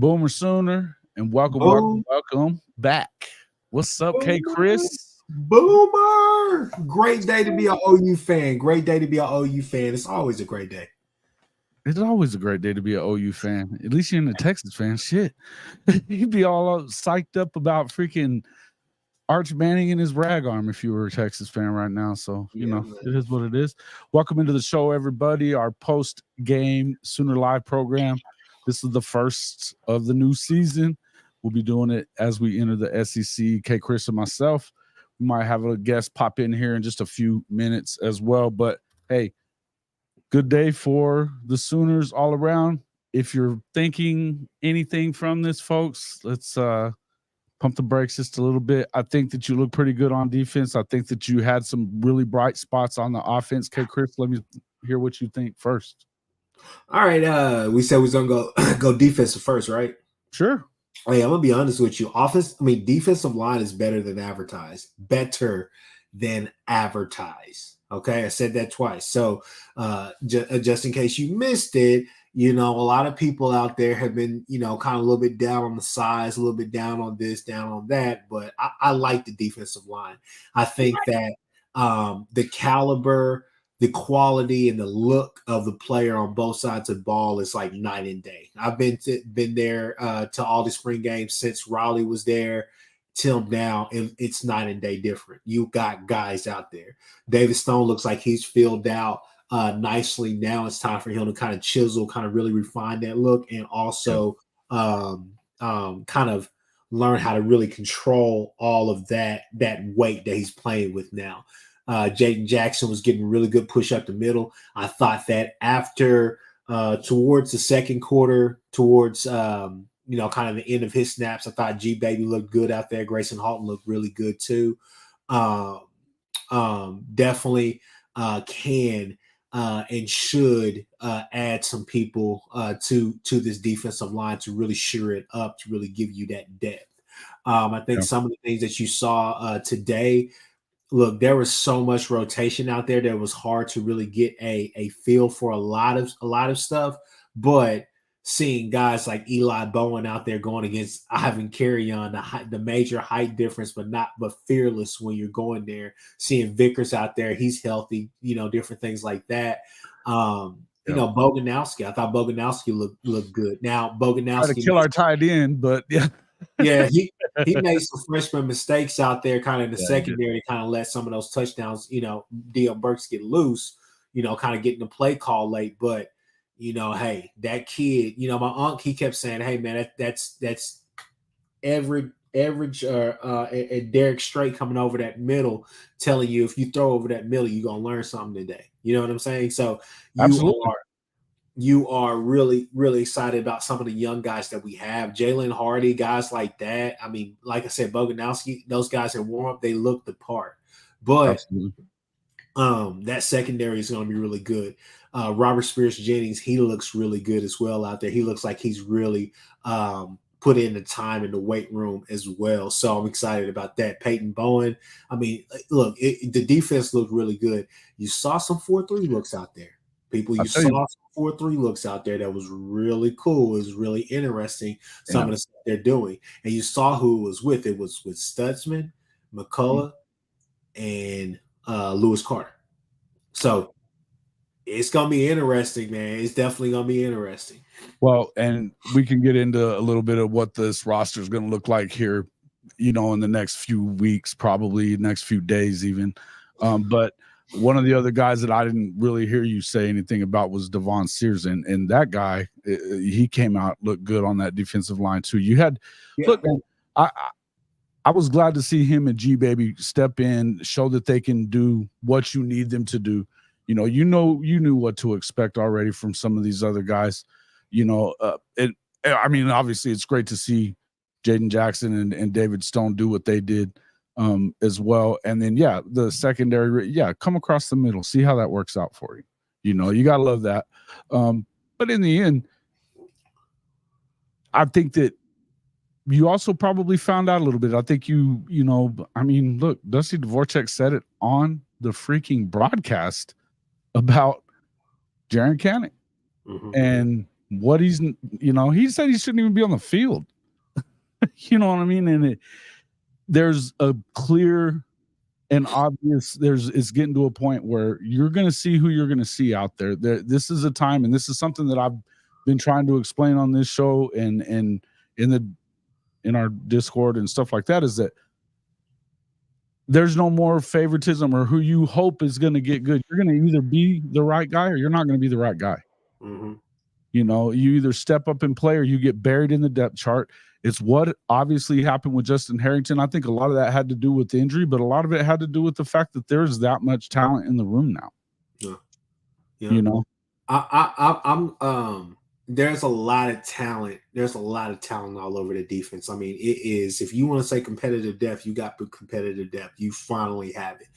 Boomer Sooner, and welcome back. What's up, Kchris? Boomer! Great day to be an OU fan. Great day to be an OU fan. It's always a great day. It's always a great day to be an OU fan. At least you're in a Texas fan. Shit. You'd be all psyched up about freaking Arch Manning and his rag arm if you were a Texas fan right now. So, you know, man. It is what it is. Welcome into the show, everybody. Our post-game Sooner Live program. This is the first of the new season. We'll be doing it as we enter the SEC. Kchris and myself. We might have a guest pop in here in just a few minutes as well. But, hey, good day for the Sooners all around. If you're thinking anything from this, folks, let's pump the brakes just a little bit. I think that you look pretty good on defense. I think that you had some really bright spots on the offense. Kchris, let me hear what you think first. All right. We said we was gonna go defensive first, right? Sure. Hey, I'm gonna be honest with you. Defensive line is better than advertised. Better than advertised. Okay, I said that twice. So just in case you missed it, you know, a lot of people out there have been, you know, kind of a little bit down on the size, a little bit down on this, down on that. But I like the defensive line. I think that the caliber, the quality, and the look of the player on both sides of the ball is like night and day. I've been there to all the spring games since Raleigh was there till now, and it's night and day different. You got guys out there. David Stone looks like he's filled out nicely. Now it's time for him to kind of chisel, kind of really refine that look, and also kind of learn how to really control all of that weight that he's playing with now. Jaden Jackson was getting really good push up the middle. I thought that after towards the second quarter, towards kind of the end of his snaps, I thought G Baby looked good out there. Grayson Halton looked really good too. Definitely can and should add some people to this defensive line to really sure it up, to really give you that depth. I think some of the things that you saw today. Look, there was so much rotation out there that it was hard to really get a feel for a lot of stuff. But seeing guys like Eli Bowen out there going against Ivan Carrion, the major height difference, but fearless when you're going there. Seeing Vickers out there, he's healthy, you know, different things like that. You know, Boganowski, I thought Boganowski looked good. Now Boganowski tried to kill our tight end, but yeah. Yeah, he made some freshman mistakes out there kind of in the secondary to kind of let some of those touchdowns, you know, D.L. Burks get loose, you know, kind of getting the play call late. But, you know, hey, that kid, you know, my uncle, he kept saying, hey, man, that's average and Derek Strait coming over that middle telling you if you throw over that middle, you're going to learn something today. You know what I'm saying? So you are really, really excited about some of the young guys that we have. Jalen Hardy, guys like that. I mean, like I said, Boganowski, those guys at warm-up, they look the part. But that secondary is going to be really good. Robert Spears-Jennings, he looks really good as well out there. He looks like he's really put in the time in the weight room as well. So I'm excited about that. Peyton Bowen, I mean, look, the defense looked really good. You saw some 4-3 looks out there. You saw some 4-3 looks out there that was really cool. It was really interesting, some of the stuff they're doing. And you saw who it was with. It was with Stutzman, McCullough, and Lewis Carter. So it's going to be interesting, man. It's definitely going to be interesting. Well, and we can get into a little bit of what this roster is going to look like here, you know, in the next few weeks, probably next few days even. But one of the other guys that I didn't really hear you say anything about was Devon Sears, and that guy, he came out, looked good on that defensive line too. You had, look, man, I was glad to see him and G Baby step in, show that they can do what you need them to do. You knew what to expect already from some of these other guys. You know, I mean, obviously it's great to see Jaden Jackson and David Stone do what they did. As well. And then, the secondary, come across the middle, see how that works out for you. You know, you got to love that. But in the end, I think that you also probably found out a little bit. I think look, Dusty Dvorak said it on the freaking broadcast about Jaren Canning. And what he's, he said he shouldn't even be on the field. You know what I mean? And there's a clear and obvious, it's getting to a point where you're going to see who you're going to see out there. This is a time, and this is something that I've been trying to explain on this show and in our Discord and stuff like that, is that there's no more favoritism or who you hope is going to get good. You're going to either be the right guy or you're not going to be the right guy. Mm-hmm. You either step up and play or you get buried in the depth chart. It's what obviously happened with Justin Harrington. I think a lot of that had to do with the injury, but a lot of it had to do with the fact that there's that much talent in the room now. Yeah. I'm there's a lot of talent. There's a lot of talent all over the defense. I mean, it is, if you want to say competitive depth, you got competitive depth. You finally have it.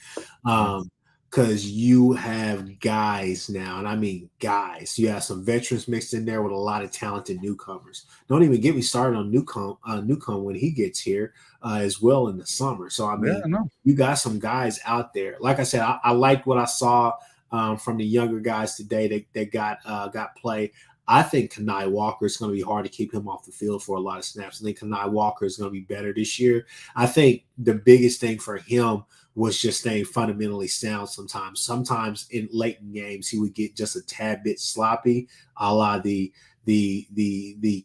Because you have guys now, and I mean guys. You have some veterans mixed in there with a lot of talented newcomers. Don't even get me started on Newcomb when he gets here as well in the summer. So I mean, you got some guys out there. Like I said, I liked what I saw from the younger guys today that got play. I think Kanai Walker is going to be hard to keep him off the field for a lot of snaps. I think Kanai Walker is going to be better this year. I think the biggest thing for him was just staying fundamentally sound sometimes. Sometimes in late games, he would get just a tad bit sloppy, a la the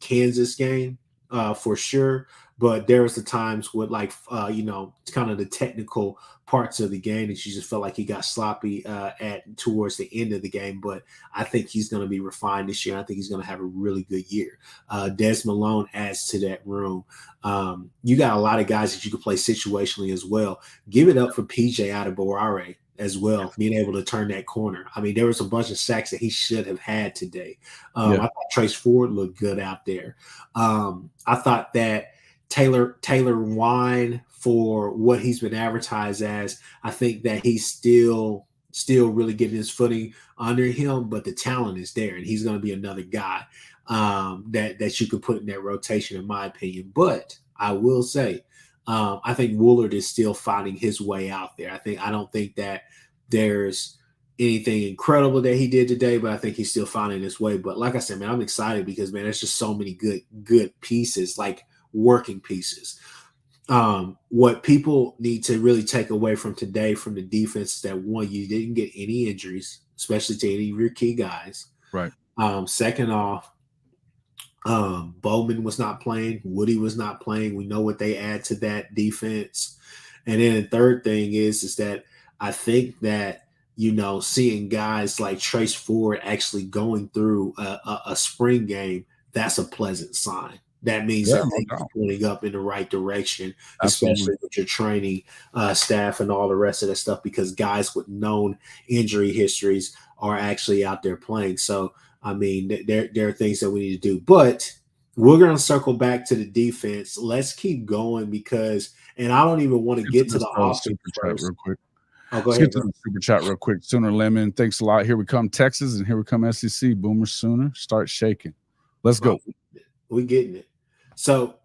Kansas game for sure. But there was the times with kind of the technical parts of the game that you just felt like he got sloppy towards the end of the game. But I think he's going to be refined this year. I think he's going to have a really good year. Des Malone adds to that room. You got a lot of guys that you can play situationally as well. Give it up for PJ Adebawore as well, being able to turn that corner. I mean, there was a bunch of sacks that he should have had today. I thought Trace Ford looked good out there. I thought that Taylor Wine, for what he's been advertised as, I think that he's still really getting his footing under him, but the talent is there, and he's going to be another guy that you could put in that rotation, in my opinion. But I will say, I think Woolard is still finding his way out there. I don't think that there's anything incredible that he did today, but I think he's still finding his way. But like I said, man, I'm excited because, man, there's just so many good pieces, like working pieces. What people need to really take away from today from the defense is that, one, you didn't get any injuries, especially to any of your key guys. Right. Second off, Bowman was not playing. Woody was not playing. We know what they add to that defense. And then the third thing is that I think that, seeing guys like Trace Ford actually going through a spring game, that's a pleasant sign. That means that things are pointing up in the right direction, especially with your training staff and all the rest of that stuff, because guys with known injury histories are actually out there playing. So, I mean, there are things that we need to do. But we're going to circle back to the defense. Let's keep going and I don't even want to get to the offense first. Real quick. Oh, go ahead. Get to the super chat real quick. Sooner Lemon, thanks a lot. Here we come, Texas, and here we come, SEC. Boomer Sooner, start shaking. Let's go. We're getting it. So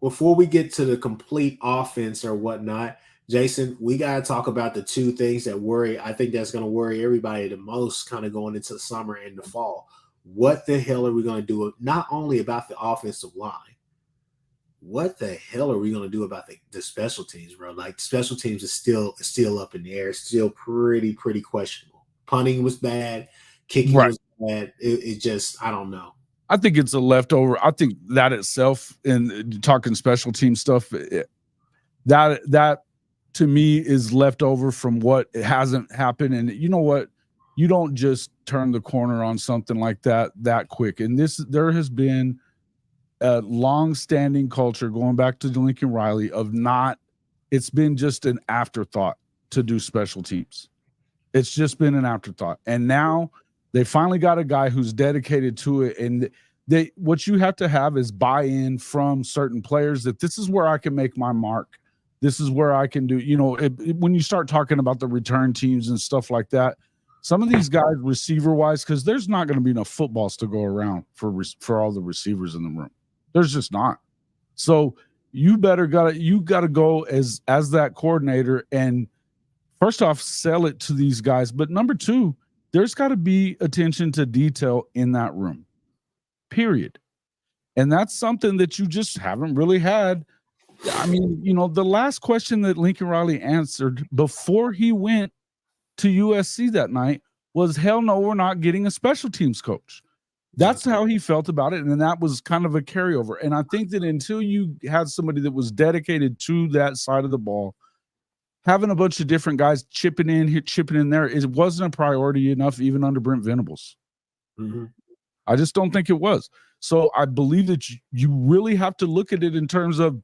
before we get to the complete offense or whatnot, Jason, we got to talk about the two things that I think that's going to worry everybody the most kind of going into the summer and the fall. What the hell are we going to do? Not only about the offensive line, what the hell are we going to do about the special teams, bro? Like, special teams is still up in the air. It's still pretty questionable. Punting was bad. Kicking was bad. It just, I don't know. I think it's a leftover. I think that itself, and talking special team stuff, that to me is leftover from what hasn't happened. And you know what? You don't just turn the corner on something like that quick. And there has been a long-standing culture going back to Lincoln Riley of it's been just an afterthought to do special teams. It's just been an afterthought. And now they finally got a guy who's dedicated to it, and what you have to have is buy-in from certain players that this is where I can make my mark. This is where I can do, when you start talking about the return teams and stuff like that, some of these guys receiver-wise, because there's not going to be enough footballs to go around for all the receivers in the room. There's just not. So you got to go as that coordinator and first off, sell it to these guys. But number two, there's got to be attention to detail in that room. period. And that's something that you just haven't really had. I mean, the last question that Lincoln Riley answered before he went to USC that night was, hell no, we're not getting a special teams coach. That's how he felt about it. And that was kind of a carryover. And I think that until you had somebody that was dedicated to that side of the ball, having a bunch of different guys chipping in here, chipping in there, it wasn't a priority enough, even under Brent Venables. Mm-hmm. I just don't think it was. So I believe that you really have to look at it in terms of,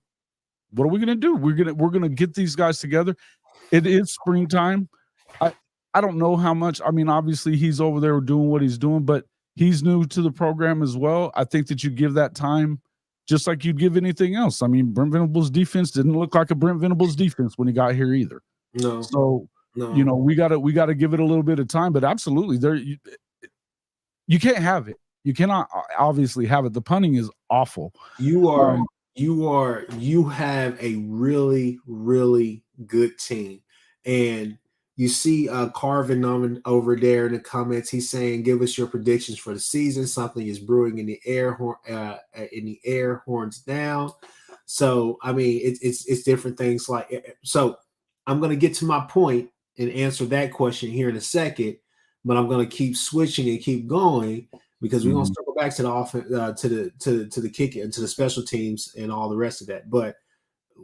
what are we going to do? We're going to get these guys together. It is springtime. I don't know how much. I mean, obviously he's over there doing what he's doing, but he's new to the program as well. I think that you give that time just like you'd give anything else. I mean, Brent Venables' defense didn't look like a Brent Venables defense when he got here either. No. So, we got to give it a little bit of time, but absolutely you can't have it. You cannot obviously have it. The punting is awful. You have a really, really good team. And you see Carvin over there in the comments. He's saying, give us your predictions for the season. Something is brewing in the air, horns down. So, I mean, it's different things like, so I'm going to get to my point and answer that question here in a second, but I'm going to keep switching and keep going because we're going to circle back to the offense, to the kick and to the special teams and all the rest of that. But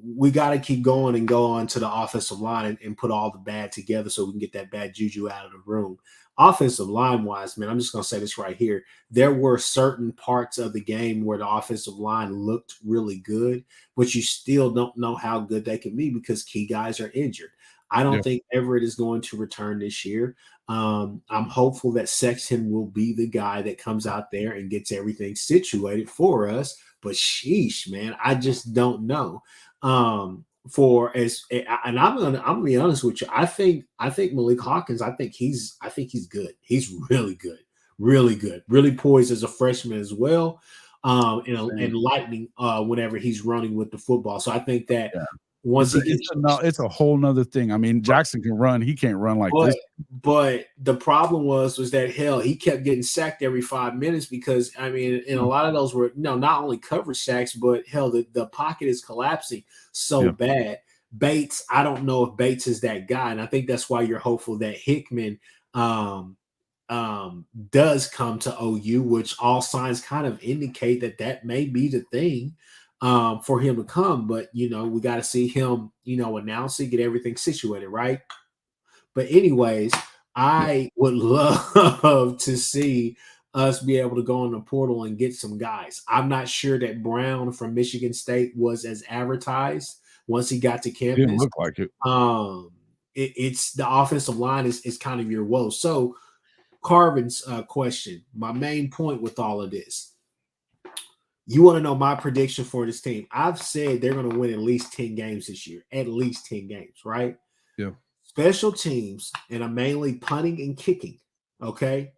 we got to keep going and go on to the offensive line and put all the bad together so we can get that bad juju out of the room. Offensive line wise, man, I'm just going to say this right here. There were certain parts of the game where the offensive line looked really good, but you still don't know how good they can be because key guys are injured. I don't think Everett is going to return this year. I'm hopeful that Sexton will be the guy that comes out there and gets everything situated for us. But sheesh, man, I just don't know. I'm gonna be honest with you. I think Malik Hawkins. I think he's good. He's really good, really poised as a freshman as well. And lightning whenever he's running with the football. So I think that once it's a whole nother thing. I mean, Jackson can run. He can't run like this. But the problem was that hell, he kept getting sacked every 5 minutes because I mean, and a lot of those were not only coverage sacks, but hell, the pocket is collapsing so bad. Bates, I don't know if Bates is that guy, and I think that's why you're hopeful that Hickman does come to OU, which all signs kind of indicate that may be the thing. For him to come, but we got to see him, announce it, get everything situated, right? But anyways, I would love to see us be able to go in the portal and get some guys. I'm not sure that Brown from Michigan State was as advertised once he got to campus. Didn't look like it. It's the offensive line is kind of your woe. So Carvin's question, my main point with all of this. You want to know my prediction for this team? I've said they're going to win at least 10 games this year. At least 10 games, right? Yeah. Special teams, and I'm mainly punting and kicking, okay?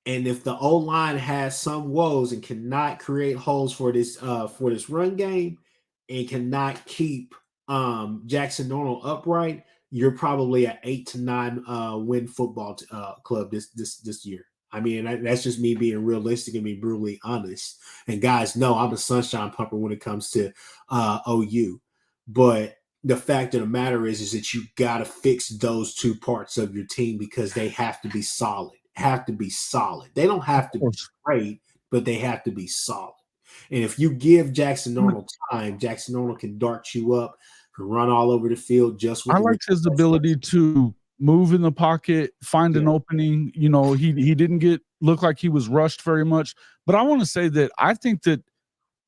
And if the O-line has some woes and cannot create holes for this run game and cannot keep Jackson Arnold upright, you're probably an 8 to 9 win football club this year. I mean, that's just me being realistic and being brutally honest. And guys, know I'm a sunshine pumper when it comes to OU. But the fact of the matter is that you got to fix those two parts of your team because they have to be solid. They don't have to be great, but they have to be solid. And if you give Jackson Arnold time, Jackson Arnold can dart you up, can run all over the field. I like his ability to move in the pocket, find an opening. He didn't look like he was rushed very much. But I want to say that I think that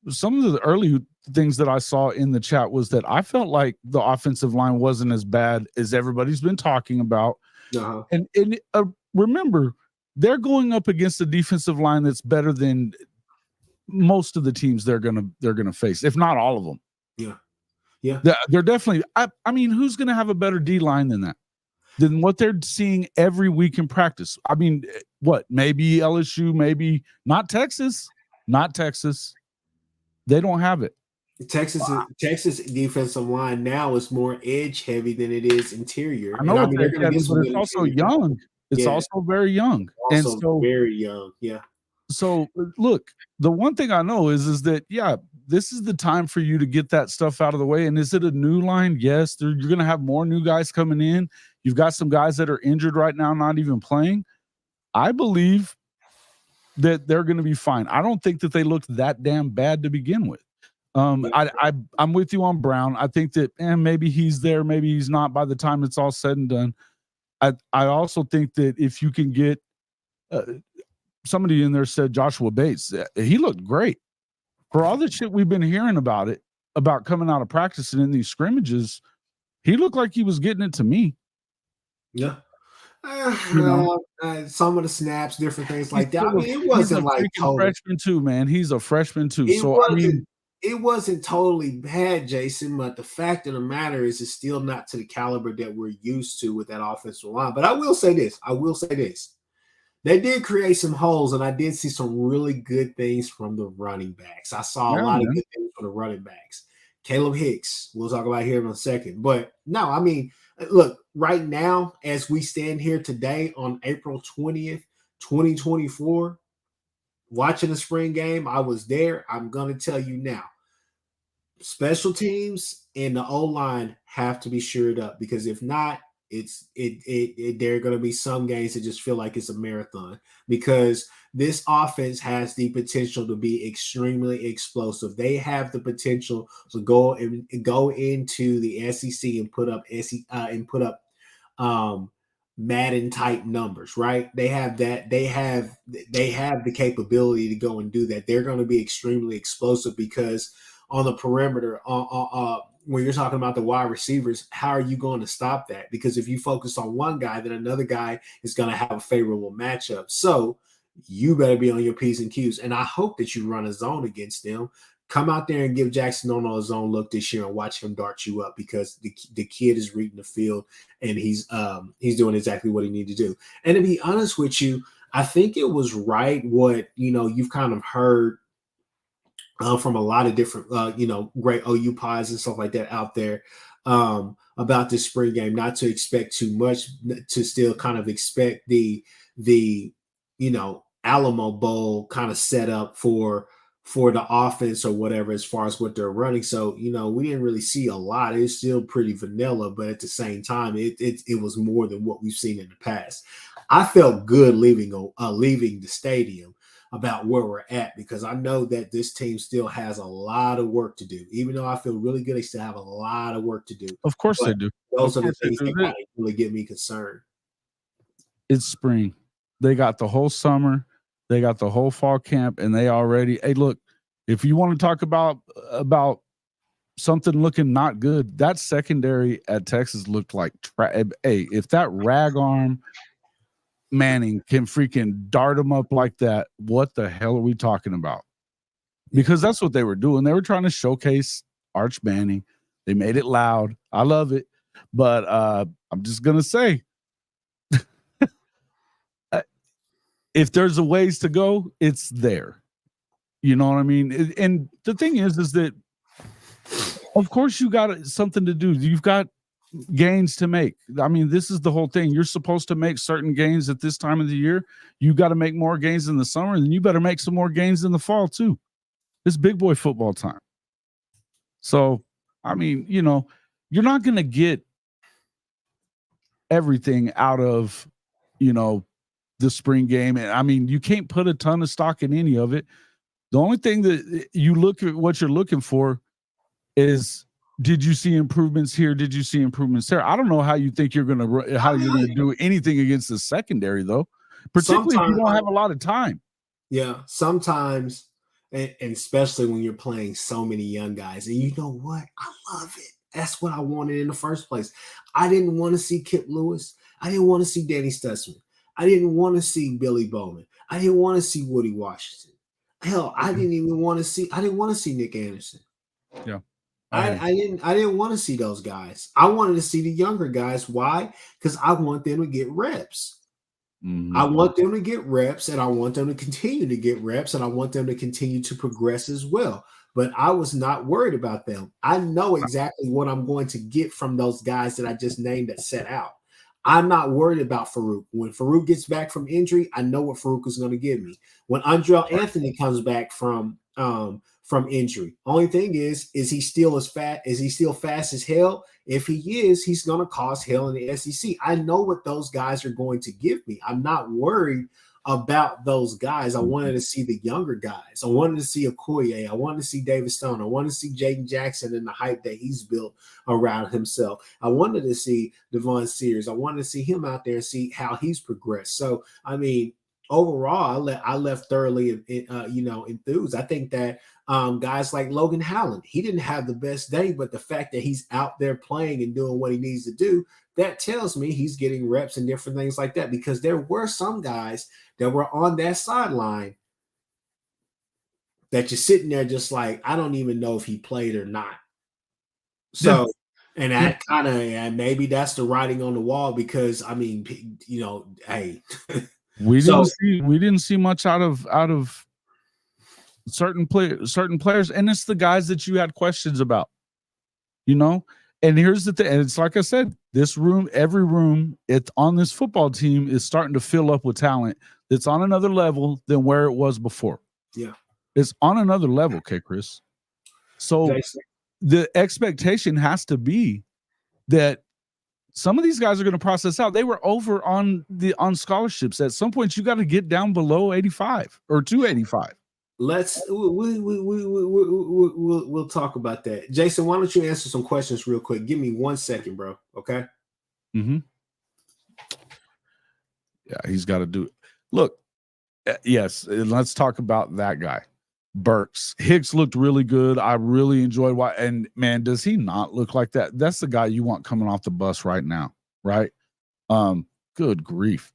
some of the early things that I saw in the chat was that I felt like the offensive line wasn't as bad as everybody's been talking about. Uh-huh. And remember, they're going up against a defensive line that's better than most of the teams they're gonna face, if not all of them. Yeah. They're definitely. I mean, who's gonna have a better D line than that? Than what they're seeing every week in practice. I mean, what? Maybe LSU, maybe not Texas. They don't have it. Texas defensive line now is more edge heavy than it is interior. I know they're going to get, but it's also young. It's also very young. Also very young. Yeah. So look, the one thing I know is that yeah, this is the time for you to get that stuff out of the way. And is it a new line? Yes, you're going to have more new guys coming in. You've got some guys that are injured right now, not even playing. I believe that they're going to be fine. I don't think that they look that damn bad to begin with. I'm with you on Brown. I think that maybe he's there, maybe he's not by the time it's all said and done. I also think that if you can get somebody in there said Joshua Bates, he looked great for all the shit we've been hearing about coming out of practice and in these scrimmages. He looked like he was getting it to me. Yeah. Some of the snaps, different things like that. I mean, it wasn't like total freshman too, man. He's a freshman too. It wasn't totally bad, Jason. But the fact of the matter is, it's still not to the caliber that we're used to with that offensive line. But I will say this: they did create some holes, and I did see some really good things from the running backs. I saw a lot of good things from the running backs. Caleb Hicks, we'll talk about here in a second. But no, I mean, look, right now, as we stand here today on April 20th, 2024, watching the spring game, I was there. I'm going to tell you now, special teams and the O-line have to be shored up, because if not, there are going to be some games that just feel like it's a marathon, because this offense has the potential to be extremely explosive. They have the potential to go into the SEC and put up Madden type numbers, right? They have that. They have the capability to go and do that. They're going to be extremely explosive, because on the perimeter, when you're talking about the wide receivers, how are you going to stop that? Because if you focus on one guy, then another guy is going to have a favorable matchup. So you better be on your P's and Q's. And I hope that you run a zone against them. Come out there and give Jackson Arnold a zone look this year and watch him dart you up, because the kid is reading the field, and he's doing exactly what he needs to do. And to be honest with you, I think it was right what, you've kind of heard from a lot of different, great OU pies and stuff like that out there about this spring game, not to expect too much, to still kind of expect the Alamo Bowl kind of set up for the offense or whatever, as far as what they're running. So, we didn't really see a lot. It's still pretty vanilla, but at the same time, it was more than what we've seen in the past. I felt good leaving the stadium about where we're at, because I know that this team still has a lot of work to do. Even though I feel really good, they still have a lot of work to do. Of course they do. Those are the things that kind of really get me concerned. It's spring. They got the whole summer. They got the whole fall camp, and they already. Hey, look, if you want to talk about something looking not good, that secondary at Texas looked like. Hey, if that rag arm Manning can freaking dart him up like that, what the hell are we talking about? Because that's what they were doing. They were trying to showcase Arch Manning. They made it loud. I love it, but I'm just gonna say, if there's a ways to go, it's there. You know what I mean? And the thing is that, of course, you got something to do. You've got gains to make. I mean, this is the whole thing. You're supposed to make certain gains at this time of the year. You got to make more gains in the summer, and you better make some more gains in the fall too. It's big boy football time. So, I mean, you're not going to get everything out of, the spring game. And I mean, you can't put a ton of stock in any of it. The only thing that you look at, what you're looking for is, did you see improvements here? Did you see improvements there? I don't know how you think you're going to do anything against the secondary, though, particularly if you don't have a lot of time. Yeah, sometimes, and especially when you're playing so many young guys. And you know what? I love it. That's what I wanted in the first place. I didn't want to see Kip Lewis. I didn't want to see Danny Stutzman. I didn't want to see Billy Bowman. I didn't want to see Woody Washington. Hell, I didn't want to see Nick Anderson. Yeah. I didn't want to see those guys. I wanted to see the younger guys. Why? Because I want them to get reps. Mm-hmm. I want them to get reps, and I want them to continue to get reps, and I want them to continue to progress as well. But I was not worried about them. I know exactly what I'm going to get from those guys that I just named that set out. I'm not worried about Farouk. When Farouk gets back from injury, I know what Farouk is going to give me. When Andrell Anthony comes back from injury, only thing is he still as fat? Is he still fast as hell? If he is, he's going to cause hell in the SEC. I know what those guys are going to give me. I'm not worried about those guys. I wanted to see the younger guys. I wanted to see Okoye. I wanted to see David Stone. I wanted to see Jaden Jackson and the hype that he's built around himself. I wanted to see Devon Sears. I wanted to see him out there and see how he's progressed. So, I mean, overall, I left thoroughly, enthused. I think that guys like Logan Howland, he didn't have the best day, but the fact that he's out there playing and doing what he needs to do, that tells me he's getting reps and different things like that, because there were some guys that were on that sideline that you're sitting there just like, I don't even know if he played or not. So, and that kind of, and maybe that's the writing on the wall, because I mean, hey, we didn't see much out of certain players, and it's the guys that you had questions about, And here's the thing, and it's like I said, this room, every room, it's on this football team is starting to fill up with talent that's on another level than where it was before. Yeah. It's on another level, Kchris. So the expectation has to be that some of these guys are going to process out. They were over on scholarships. At some point, you got to get down below 85 or 285. We'll talk about that. Jason, why don't you answer some questions real quick? Give me 1 second, bro. Okay. Mm-hmm. Yeah, he's got to do it. Look, yes, let's talk about that guy. Burks. Hicks looked really good. I really enjoyed and man, does he not look like that? That's the guy you want coming off the bus right now, right? Good grief.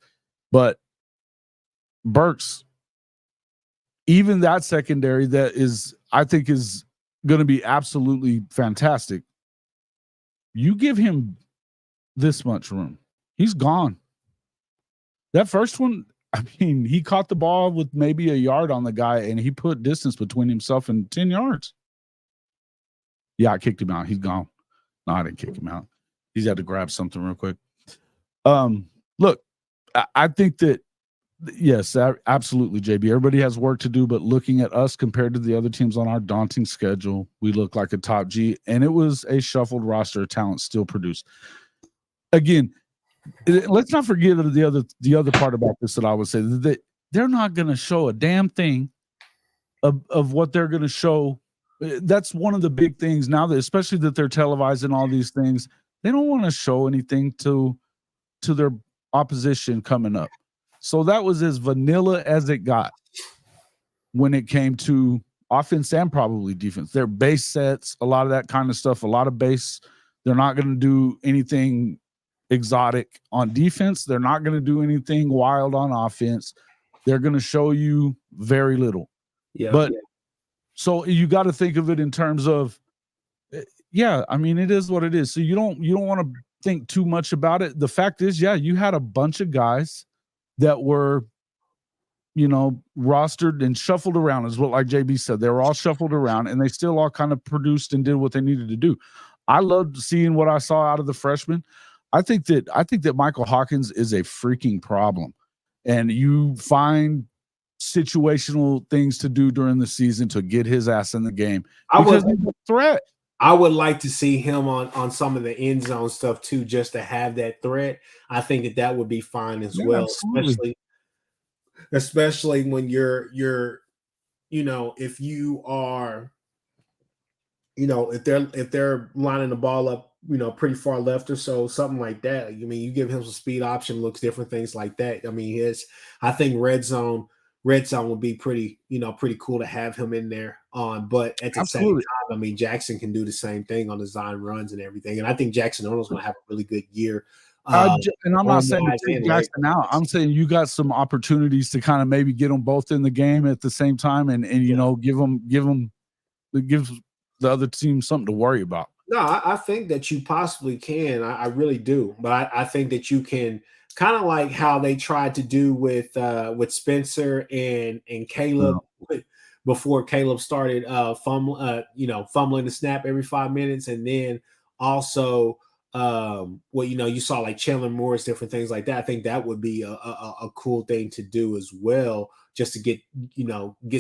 But Burks, even that secondary that I think is going to be absolutely fantastic. You give him this much room, he's gone. That first one, I mean, he caught the ball with maybe a yard on the guy, and he put distance between himself and 10 yards. Yeah, I kicked him out. He's gone. No, I didn't kick him out. He's had to grab something real quick. Look, I think that, yes, absolutely, JB. Everybody has work to do, but looking at us compared to the other teams on our daunting schedule, we look like a top G, and it was a shuffled roster of talent still produced. Again, let's not forget the other part about this that I would say, that they're not going to show a damn thing of what they're going to show. That's one of the big things now, that especially that they're televising all these things. They don't want to show anything to their opposition coming up. So that was as vanilla as it got when it came to offense and probably defense. Their base sets, a lot of that kind of stuff, a lot of base. They're not going to do anything exotic on defense. They're not going to do anything wild on offense. They're going to show you very little. Yeah. But so you got to think of it in terms of, yeah, I mean, it is what it is. So you don't want to think too much about it. The fact is, yeah, you had a bunch of guys that were, rostered and shuffled around, is what, like JB said, they were all shuffled around, and they still all kind of produced and did what they needed to do. I loved seeing what I saw out of the freshmen. I think that Michael Hawkins is a freaking problem, and you find situational things to do during the season to get his ass in the game because he's a threat. I would like to see him on some of the end zone stuff too, just to have that threat. I think that would be fine as well, especially when you're if you are, if they're lining the ball up, pretty far left or so, something like that. I mean, you give him some speed option looks, different things like that. I mean, I think red zone would be pretty cool to have him in there on. But at the same time, I mean, Jackson can do the same thing on design runs and everything. And I think Jackson Arnold's going to have a really good year. And I'm not saying to take Jackson out. I'm saying you got some opportunities to kind of maybe get them both in the game at the same time, and gives the other team something to worry about. No, I think that you possibly can. I really do. But I think that you can, kind of like how they tried to do with Spencer and Caleb before Caleb started fumbling the snap every 5 minutes, and then also well, you saw like Chandler Morris, different things like that. I think that would be a cool thing to do as well, just to get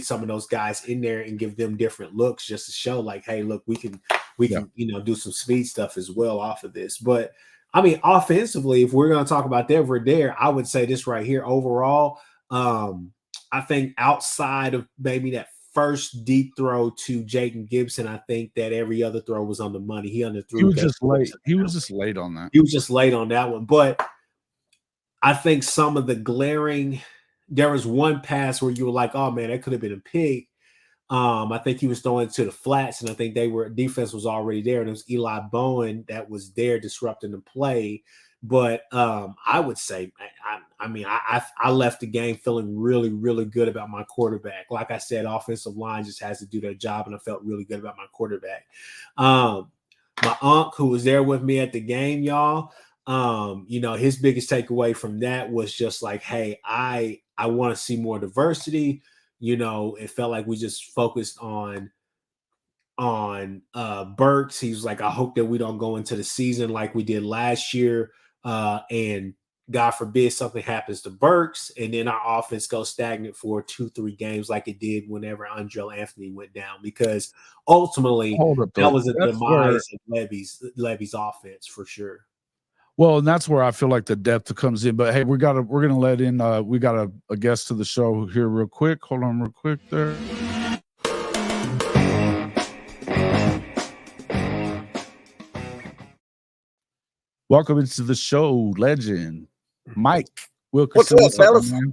some of those guys in there and give them different looks, just to show like, hey, look, we can do some speed stuff as well off of this. But I mean, offensively, if we're going to talk about that, we're there. I would say this right here overall. I think outside of maybe that first deep throw to Jaden Gibson, I think that every other throw was on the money. He underthrew. He was just late. He was just late on that. He was just late on that one. But I think some of the glaring, there was one pass where you were like, oh man, that could have been a pick. I think he was throwing to the flats, and I think defense was already there, and it was Eli Bowen that was there disrupting the play. But I would say, I left the game feeling really, really good about my quarterback. Like I said, offensive line just has to do their job, and I felt really good about my quarterback. My uncle, who was there with me at the game, y'all, his biggest takeaway from that was just like, hey, I want to see more diversity. It felt like we just focused on Burks. He was like, I hope that we don't go into the season like we did last year. And God forbid something happens to Burks, and then our offense goes stagnant for 2-3 games like it did whenever Andrell Anthony went down, because ultimately that was a demise of Levy's offense for sure. Well, and that's where I feel like the depth comes in. But hey, we're gonna let in we got a guest to the show here real quick. Hold on real quick there. Welcome into the show, legend Mike Wilkerson. What's up, fellas? Man?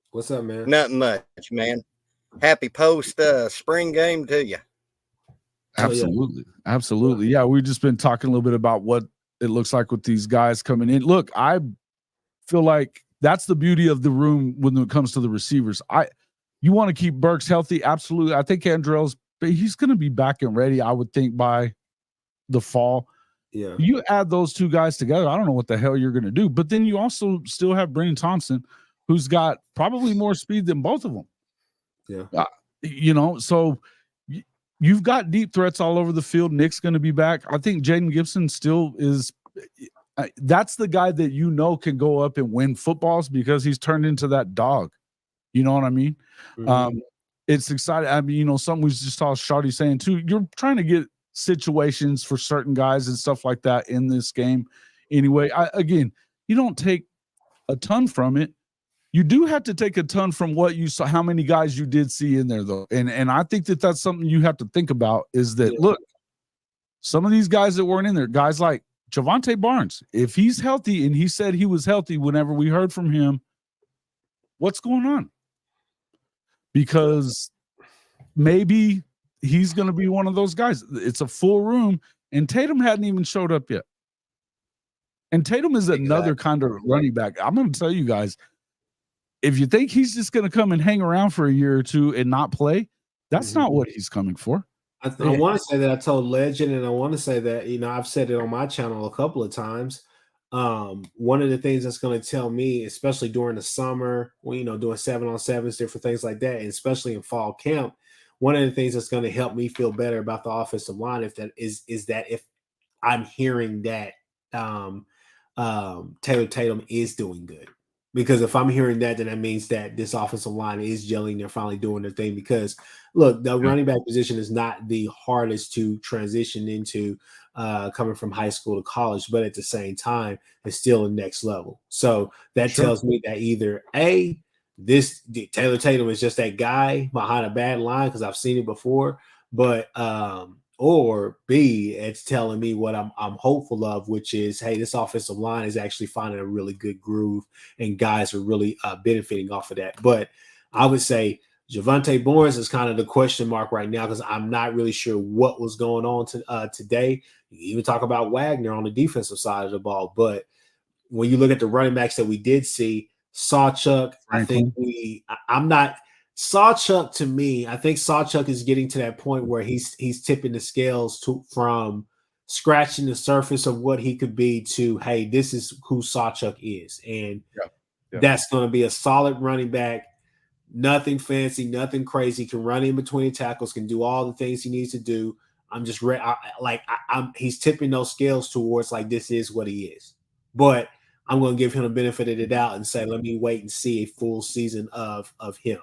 What's up, man? Nothing much, man. Happy post spring game to you. Absolutely. Absolutely. Yeah, we've just been talking a little bit about what it looks like with these guys coming in. Look, I feel like that's the beauty of the room when it comes to the receivers. You want to keep Burks healthy. Absolutely. I think he's going to be back and ready, I would think, by the fall. Yeah. You add those two guys together, I don't know what the hell you're going to do. But then you also still have Brennan Thompson, who's got probably more speed than both of them. Yeah. So you've got deep threats all over the field. Nick's going to be back. I think Jaden Gibson still is. That's the guy that can go up and win footballs because he's turned into that dog. You know what I mean? Mm-hmm. It's exciting. I mean, something we just saw Shardy saying too. You're trying to get situations for certain guys and stuff like that in this game. Anyway, you don't take a ton from it. You do have to take a ton from what you saw, how many guys you did see in there, though. And I think that that's something you have to think about is that, look, some of these guys that weren't in there, guys like Javonte Barnes, if he's healthy, and he said he was healthy whenever we heard from him, what's going on? Because maybe he's going to be one of those guys. It's a full room, and Tatum hadn't even showed up yet. And Tatum is another kind of running back. I'm going to tell you guys, if you think he's just going to come and hang around for a year or two and not play, that's not what he's coming for. I want to say that I told Legend, and I want to say that, I've said it on my channel a couple of times. One of the things that's going to tell me, especially during the summer, when, doing 7-on-7s, different things like that, and especially in fall camp, one of the things that's going to help me feel better about the offensive line, is that if I'm hearing that Taylor Tatum is doing good. Because if I'm hearing that, then that means that this offensive line is gelling. They're finally doing their thing. Because, look, the running back position is not the hardest to transition into coming from high school to college, but at the same time, it's still the next level. So that tells me that either Taylor Tatum is just that guy behind a bad line, because I've seen it before, but or B, it's telling me what I'm hopeful of, which is, hey, this offensive line is actually finding a really good groove, and guys are really benefiting off of that. But I would say Javonte Barnes is kind of the question mark right now, because I'm not really sure what was going on today. You can even talk about Wagner on the defensive side of the ball. But when you look at the running backs that we did see, Sawchuk, Sawchuk, to me, I think Sawchuk is getting to that point where he's tipping the scales from scratching the surface of what he could be to, hey, this is who Sawchuk is. And that's going to be a solid running back. Nothing fancy, nothing crazy. Can run in between tackles, can do all the things he needs to do. I'm just he's tipping those scales towards like this is what he is. But I'm going to give him the benefit of the doubt and say, let me wait and see a full season of him.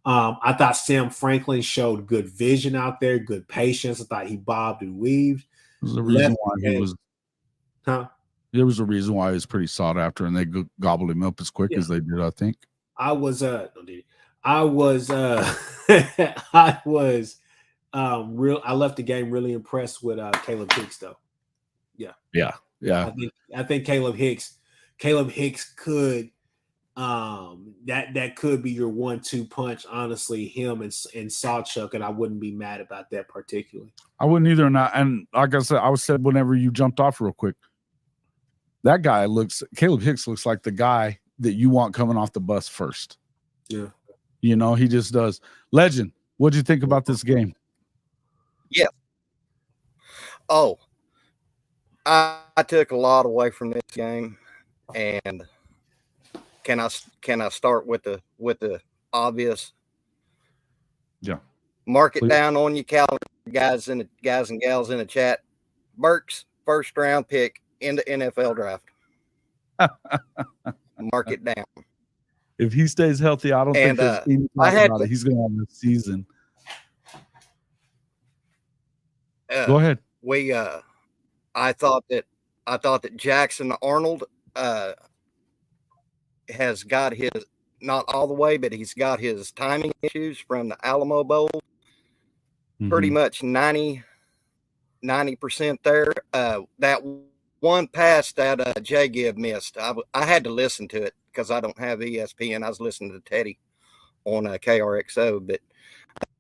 I thought Sam Franklin showed good vision out there, good patience. I thought he bobbed and weaved. There's a reason why he was. Huh? There was a reason why he was pretty sought after, and they gobbled him up as quick as they did. I think. I was real. I left the game really impressed with Caleb Hicks though. Yeah. I think Caleb Hicks could that could be your 1-2 punch. Honestly, him and Sawchuk, and I wouldn't be mad about that particularly. I wouldn't either. And like I said whenever you jumped off real quick, that guy Caleb Hicks looks like the guy that you want coming off the bus first. Yeah. You know, he just does. Legend, what'd you think about this game? Yeah. Oh, I took a lot away from this game, and can I start with the obvious? Yeah. Mark it down on your calendar, guys and gals in the chat. Burks, first round pick in the NFL draft. Mark it down. If he stays healthy, I don't think there's any doubt about it. He's going to have a season. Go ahead. I thought that Jackson Arnold has got his, not all the way, but he's got his timing issues from the Alamo Bowl. Mm-hmm. Pretty much 90% there. That one pass that Jay Gibb missed, I had to listen to it because I don't have ESPN. I was listening to Teddy on KRXO, but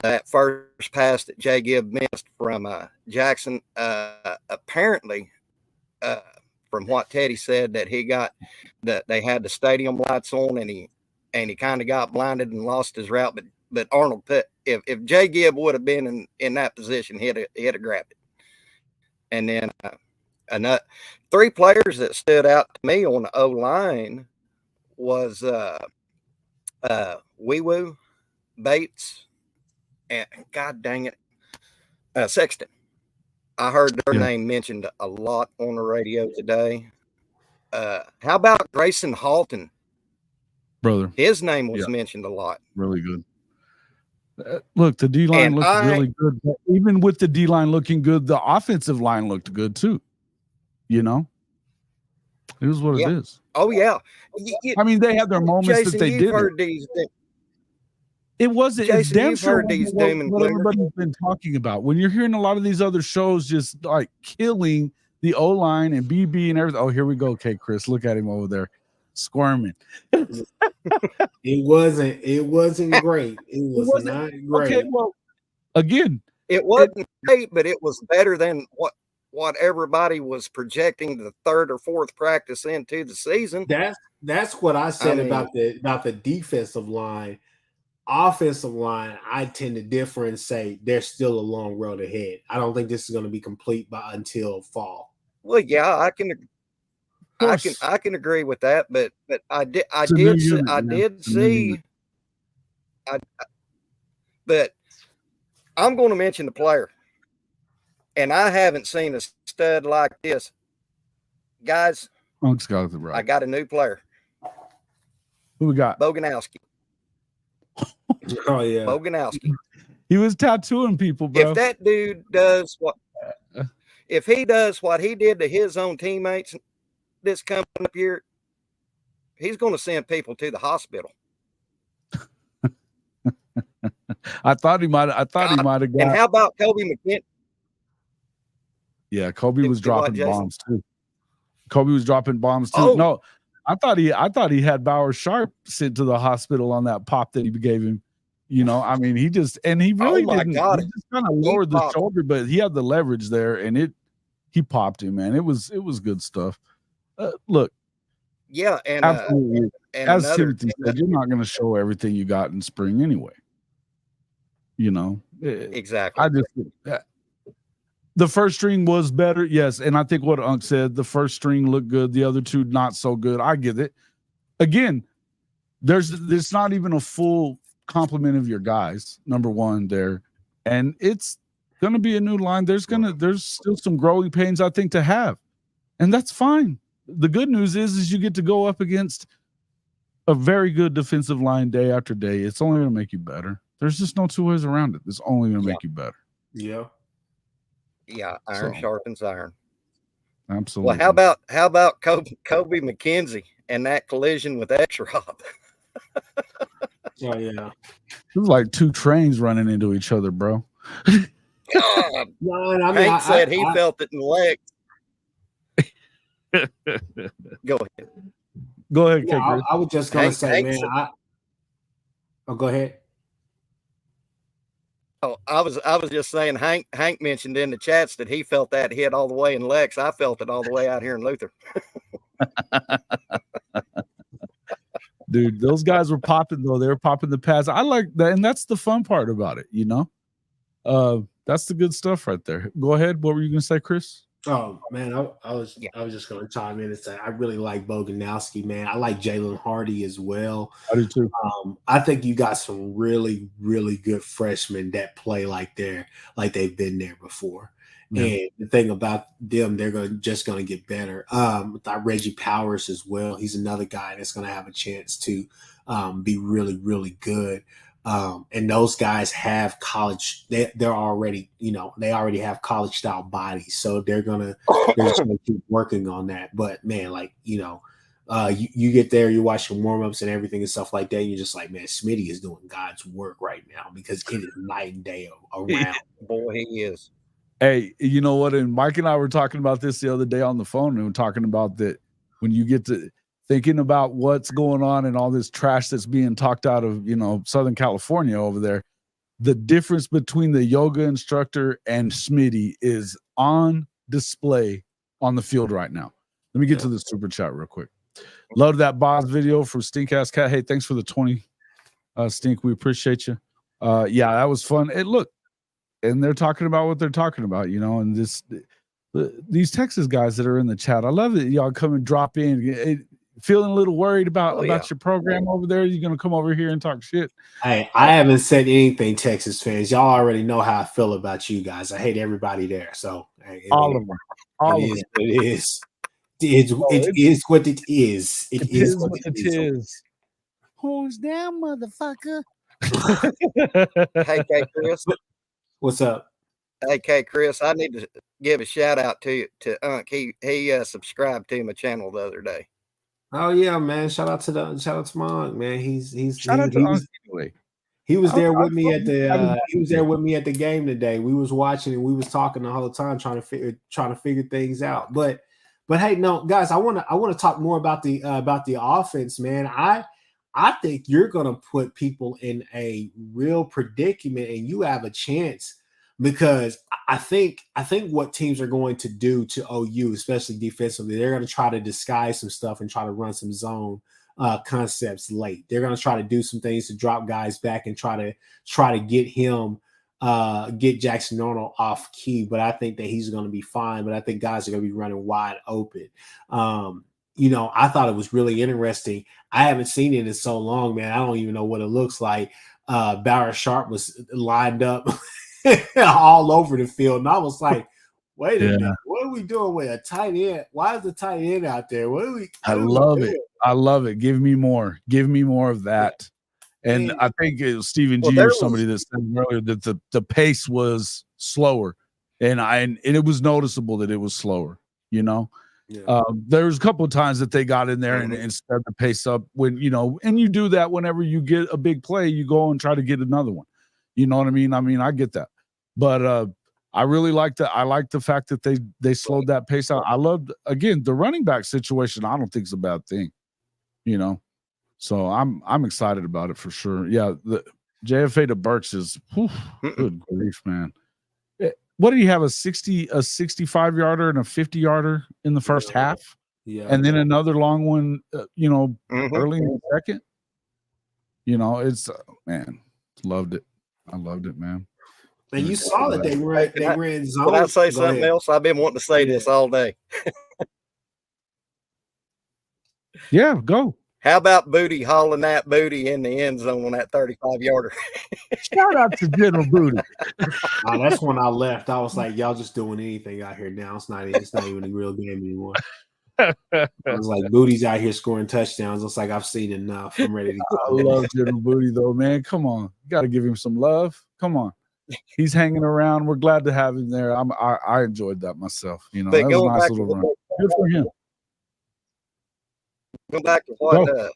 that first pass that Jay Gibb missed from Jackson, apparently, from what Teddy said, that they had the stadium lights on, and he kind of got blinded and lost his route. But Arnold if Jay Gibb would have been in that position, he'd have grabbed it. And then another 3 players that stood out to me on the O line was Wee-Woo, Bates, and God dang it, Sexton. I heard their name mentioned a lot on the radio today. How about Grayson Halton? Brother. His name was mentioned a lot. Really good. Look, the D-line looked really good. But even with the D-line looking good, the offensive line looked good too. You know? It is what it is. Oh, yeah. I mean, they had their moments Jason, that they did. It wasn't. Jason, it's damn sure what everybody's been talking about. When you're hearing a lot of these other shows just like killing the O-line and BB and everything. Oh, here we go. Okay, Chris, look at him over there squirming. It wasn't great. It was not great. Okay, well, again, it wasn't great, but it was better than what everybody was projecting the 3rd or 4th practice into the season. That's what I said about the defensive line. Offensive line, I tend to differ and say there's still a long road ahead. I don't think this is going to be complete until fall. Well, yeah, I can agree with that, but I did see. But I'm going to mention the player, and I haven't seen a stud like this, guys. I got a new player. Who we got? Boganowski. Oh yeah, Boganowski. He was tattooing people, bro. If that dude does if he does what he did to his own teammates this coming up year, he's going to send people to the hospital. I thought he might have got. And how about Kobe McKinnon? Yeah, Kobe was dropping bombs too. Oh. No, I thought he had Bauer Sharp sent to the hospital on that pop that he gave him. You know, I mean, he really didn't. God. He just kind of lowered the shoulder, but he had the leverage there, and he popped him, man. It was good stuff. Look, yeah, and absolutely. As Timothy said, you're not going to show everything you got in spring anyway. You know, exactly. The first string was better, yes, and I think what Unc said, the first string looked good, the other two not so good. I get it. Again, there's not even a full complement of your guys. Number one there, and it's gonna be a new line. There's still some growing pains, I think, to have, and that's fine. The good news is you get to go up against a very good defensive line day after day. It's only gonna make you better. There's just no two ways around it. It's only gonna make you better. Yeah. Yeah, iron sharpens iron. Absolutely. Well, how about Kobe McKenzie and that collision with X-Rob? Oh yeah. It was like two trains running into each other, bro. God. No, Hank said he felt it in the leg. Go ahead. Go ahead, yeah, I was just gonna say, Hank man. Go ahead. Oh, I was just saying. Hank mentioned in the chats that he felt that hit all the way in Lex. I felt it all the way out here in Luther. Dude, those guys were popping though. They were popping the pads. I like that, and that's the fun part about it. You know, that's the good stuff right there. Go ahead. What were you gonna say, Chris? Oh man, I was just gonna chime in and say I really like Boganowski, man. I like Jalen Hardy as well. I do too. I think you got some really, really good freshmen that play like they've been there before. Yeah. And the thing about them, they're just gonna get better. With Reggie Powers as well. He's another guy that's gonna have a chance to be really, really good. And those guys have college. They're already, they already have college style bodies, so they're just gonna keep working on that. But man, you get there, you watch your warm ups and everything and stuff like that. And you're just like, man, Smitty is doing God's work right now because it is night and day around. Boy, he is. Hey, you know what? And Mike and I were talking about this the other day on the phone, and we were talking about that when you get to thinking about what's going on and all this trash that's being talked out of, Southern California over there, the difference between the yoga instructor and Smitty is on display on the field right now. Let me get to the super chat real quick. Love that boss video from Stink Ass Cat. Hey, thanks for the 20, Stink. We appreciate you. Yeah, that was fun. And look, and they're talking about what they're talking about, and these Texas guys that are in the chat. I love it. Y'all come and drop in. Feeling a little worried about your program over there? You're gonna come over here and talk shit? Hey, I haven't said anything, Texas fans. Y'all already know how I feel about you guys. I hate everybody there. So all of them. It is. It is what it is. It is what it is. Who's down, motherfucker? Hey, Chris. What's up? Hey, Chris. I need to give a shout out to Unc. He subscribed to my channel the other day. Oh yeah, man! Shout out to my aunt, man. Shout out to Unc anyway. He was there with me at the game today. We was watching and we was talking the whole time, trying to figure things out. But hey, no, guys, I want to talk more about the offense, man. I think you're gonna put people in a real predicament, and you have a chance. Because I think what teams are going to do to OU, especially defensively, they're going to try to disguise some stuff and try to run some zone concepts late. They're going to try to do some things to drop guys back and try to get Jackson Arnold off key. But I think that he's going to be fine. But I think guys are going to be running wide open. I thought it was really interesting. I haven't seen it in so long, man. I don't even know what it looks like. Barrett Sharp was lined up all over the field. And I was like, wait a minute, what are we doing with a tight end? Why is the tight end out there? I love it. I love it. Give me more. Give me more of that. And I think it was Stephen G or somebody that said earlier that the pace was slower. And it was noticeable that it was slower, Yeah. There was a couple of times that they got in there and sped the pace up when, and you do that whenever you get a big play, you go and try to get another one. You know what I mean? I get that. But I really like that. I like the fact that they slowed that pace out. I loved, again, the running back situation. I don't think it's a bad thing, So I'm excited about it for sure. Yeah, the JFA to Burks is good grief, man. What did he have? A 65 yarder and a 50 yarder in the first half? Yeah, and then another long one, early in the second. It's man, loved it. I loved it, man. And you saw that they ran zone. Can I say something else? I've been wanting to say this all day. Yeah, go. How about Booty hauling that booty in the end zone on that 35-yarder? Shout out to General Booty. That's when I left. I was like, y'all just doing anything out here now. It's not even a real game anymore. I was like, Booty's out here scoring touchdowns. It's like, I've seen enough. I'm ready to go. I love General Booty, though, man. Come on. You got to give him some love. Come on. He's hanging around. We're glad to have him there. I enjoyed that myself. You know, But that was a nice little run. Good for him. Going back to what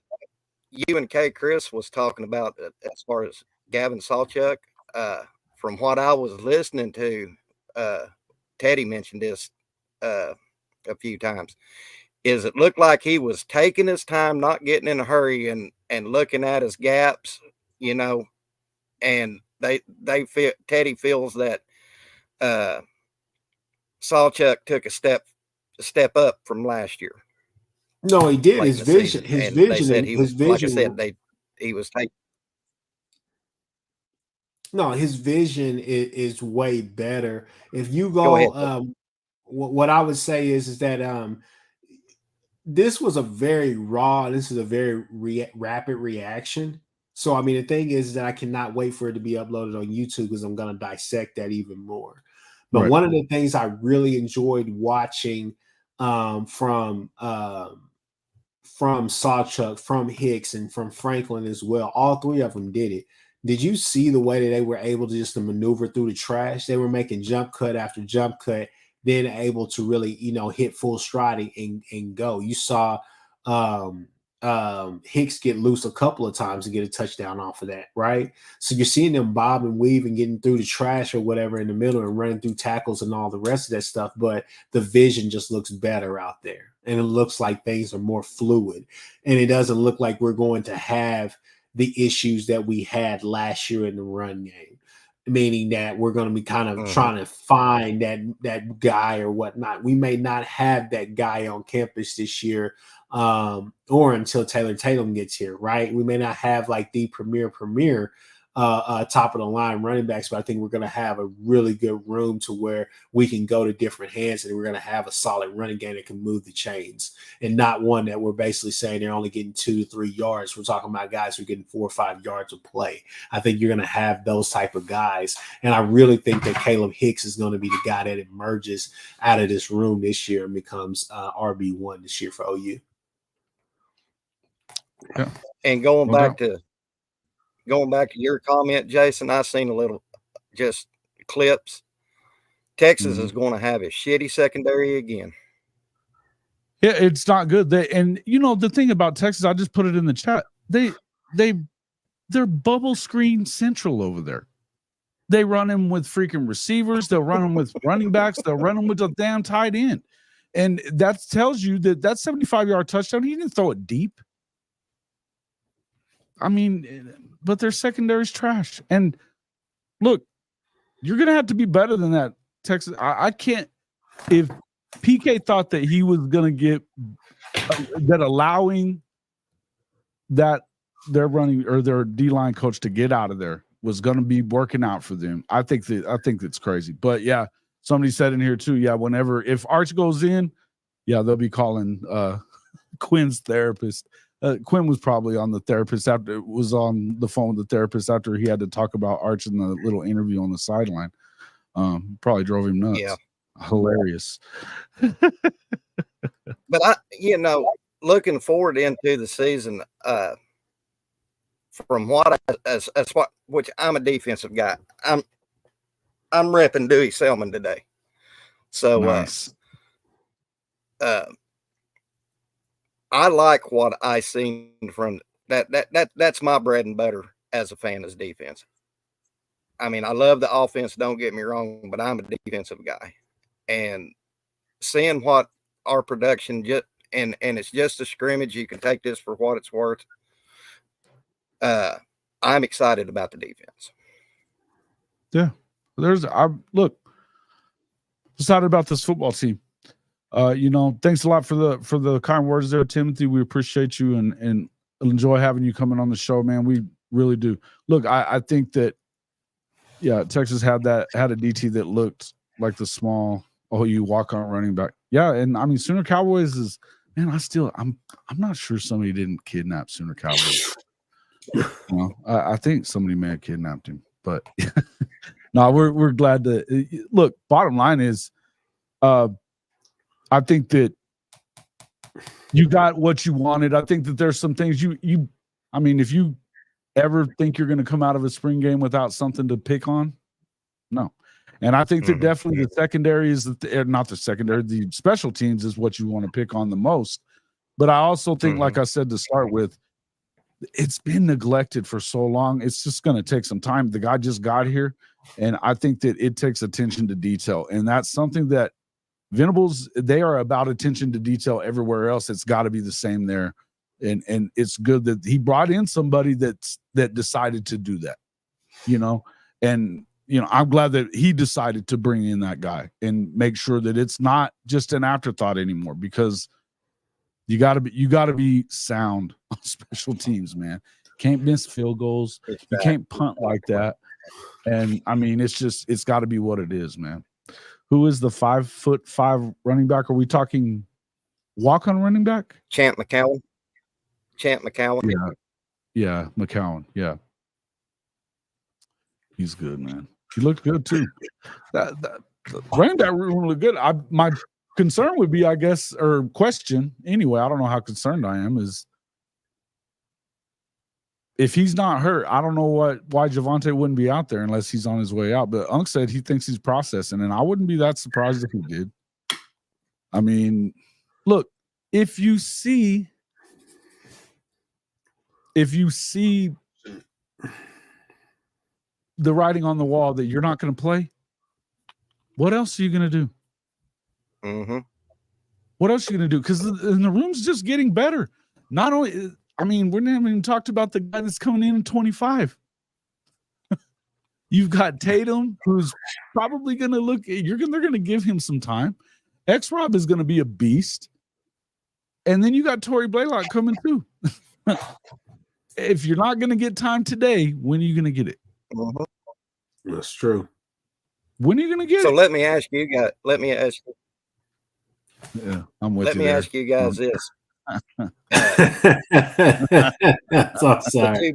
you and Kchris was talking about as far as Gavin Sawchuk, from what I was listening to, Teddy mentioned this a few times, is it looked like he was taking his time, not getting in a hurry and looking at his gaps, you know, and Teddy feels that Sawchuk took a step up from last year. No, he did. His vision, like I said, he was taking. No, his vision is way better. If you go what I would say is that this was a very raw, this is a very rapid reaction. So, I mean, the thing is that I cannot wait for it to be uploaded on YouTube because I'm going to dissect that even more. But one of the things I really enjoyed watching from Sawchuk, from Hicks, and from Franklin as well, all three of them did it. Did you see the way that they were able to maneuver through the trash? They were making jump cut after jump cut, then able to really, hit full stride and go. You saw Hicks get loose a couple of times and get a touchdown off of that, right? So you're seeing them bob and weave and getting through the trash or whatever in the middle and running through tackles and all the rest of that stuff, but the vision just looks better out there. And it looks like things are more fluid. And it doesn't look like we're going to have the issues that we had last year in the run game, meaning that we're going to be kind of trying to find that guy or whatnot. We may not have that guy on campus this year or until Taylor Tatum gets here, right? We may not have like the premier top of the line running backs, but I think we're going to have a really good room to where we can go to different hands and we're going to have a solid running game that can move the chains and not one that we're basically saying they're only getting 2 to 3 yards. We're talking about guys who are getting 4 or 5 yards of play. I think you're going to have those type of guys. And I really think that Caleb Hicks is going to be the guy that emerges out of this room this year and becomes RB1 this year for OU. Yeah. And going back to your comment, Jason, I've seen a little just clips. Texas is going to have a shitty secondary again. Yeah, it's not good. The thing about Texas, I just put it in the chat. They're bubble screen central over there. They run him with freaking receivers. They'll run him with running backs. They'll run him with a damn tight end. And that tells you that 75-yard touchdown, he didn't throw it deep. I mean, but their secondary's trash. And look, you're going to have to be better than that, Texas. I can't. If PK thought that he was going to get that allowing that their running or their D-line coach to get out of there was going to be working out for them, I think that's crazy. But yeah, somebody said in here too, yeah, if Arch goes in, yeah, they'll be calling Quinn's therapist. Quinn was probably on the phone with the therapist after he had to talk about Arch in the little interview on the sideline. Probably drove him nuts. Yeah. Hilarious. But looking forward into the season, from which I'm a defensive guy. I'm repping Dewey Selman today. So nice. I like what I seen from that's my bread and butter as a fan is defense. I mean, I love the offense, don't get me wrong, but I'm a defensive guy. And seeing what our production and it's just a scrimmage, you can take this for what it's worth. I'm excited about the defense. Yeah. Excited about this football team. Thanks a lot for the kind words there, Timothy. We appreciate you and enjoy having you coming on the show, man. We really do. Look, I think that, yeah, Texas had a DT that looked like the small OU walk-on running back. Yeah, and I mean, Sooner Cowboys is man, I'm not sure somebody didn't kidnap Sooner Cowboys. I think somebody may have kidnapped him, but no, we're glad to look. Bottom line is, I think that you got what you wanted. I think that there's some things I mean, if you ever think you're going to come out of a spring game without something to pick on, no. And I think that definitely the secondary is not the secondary, the special teams is what you want to pick on the most. But I also think, like I said to start with, it's been neglected for so long. It's just going to take some time. The guy just got here, and I think that it takes attention to detail. And that's something that Venables, they are about attention to detail everywhere else. It's got to be the same there. And it's good that he brought in somebody that decided to do that, and I'm glad that he decided to bring in that guy and make sure that it's not just an afterthought anymore, because you got to be sound on special teams, man. Can't miss field goals. You can't punt like that. And I mean, it's got to be what it is, man. Who is the 5'5" running back? Are we talking walk-on running back? Champ McCowan. Yeah, McCowan. Yeah. He's good, man. He looked good too. That running back room looked good. My concern would be, I guess, or question anyway, I don't know how concerned I am, is if he's not hurt, I don't know why Javonte wouldn't be out there unless he's on his way out. But Unc said he thinks he's processing, and I wouldn't be that surprised if he did. I mean, look, if you see the writing on the wall that you're not going to play, what else are you going to do? What else are you going to do? Because the room's just getting better. Not only, I mean, we haven't even talked about the guy that's coming in 25. You've got Tatum, who's probably going to they're going to give him some time. X-Rob is going to be a beast. And then you got Torrey Blaylock coming too. If you're not going to get time today, when are you going to get it? That's true. When are you going to get it? So let me ask you guys. Yeah, I'm with you. Let me ask you guys this. So sorry.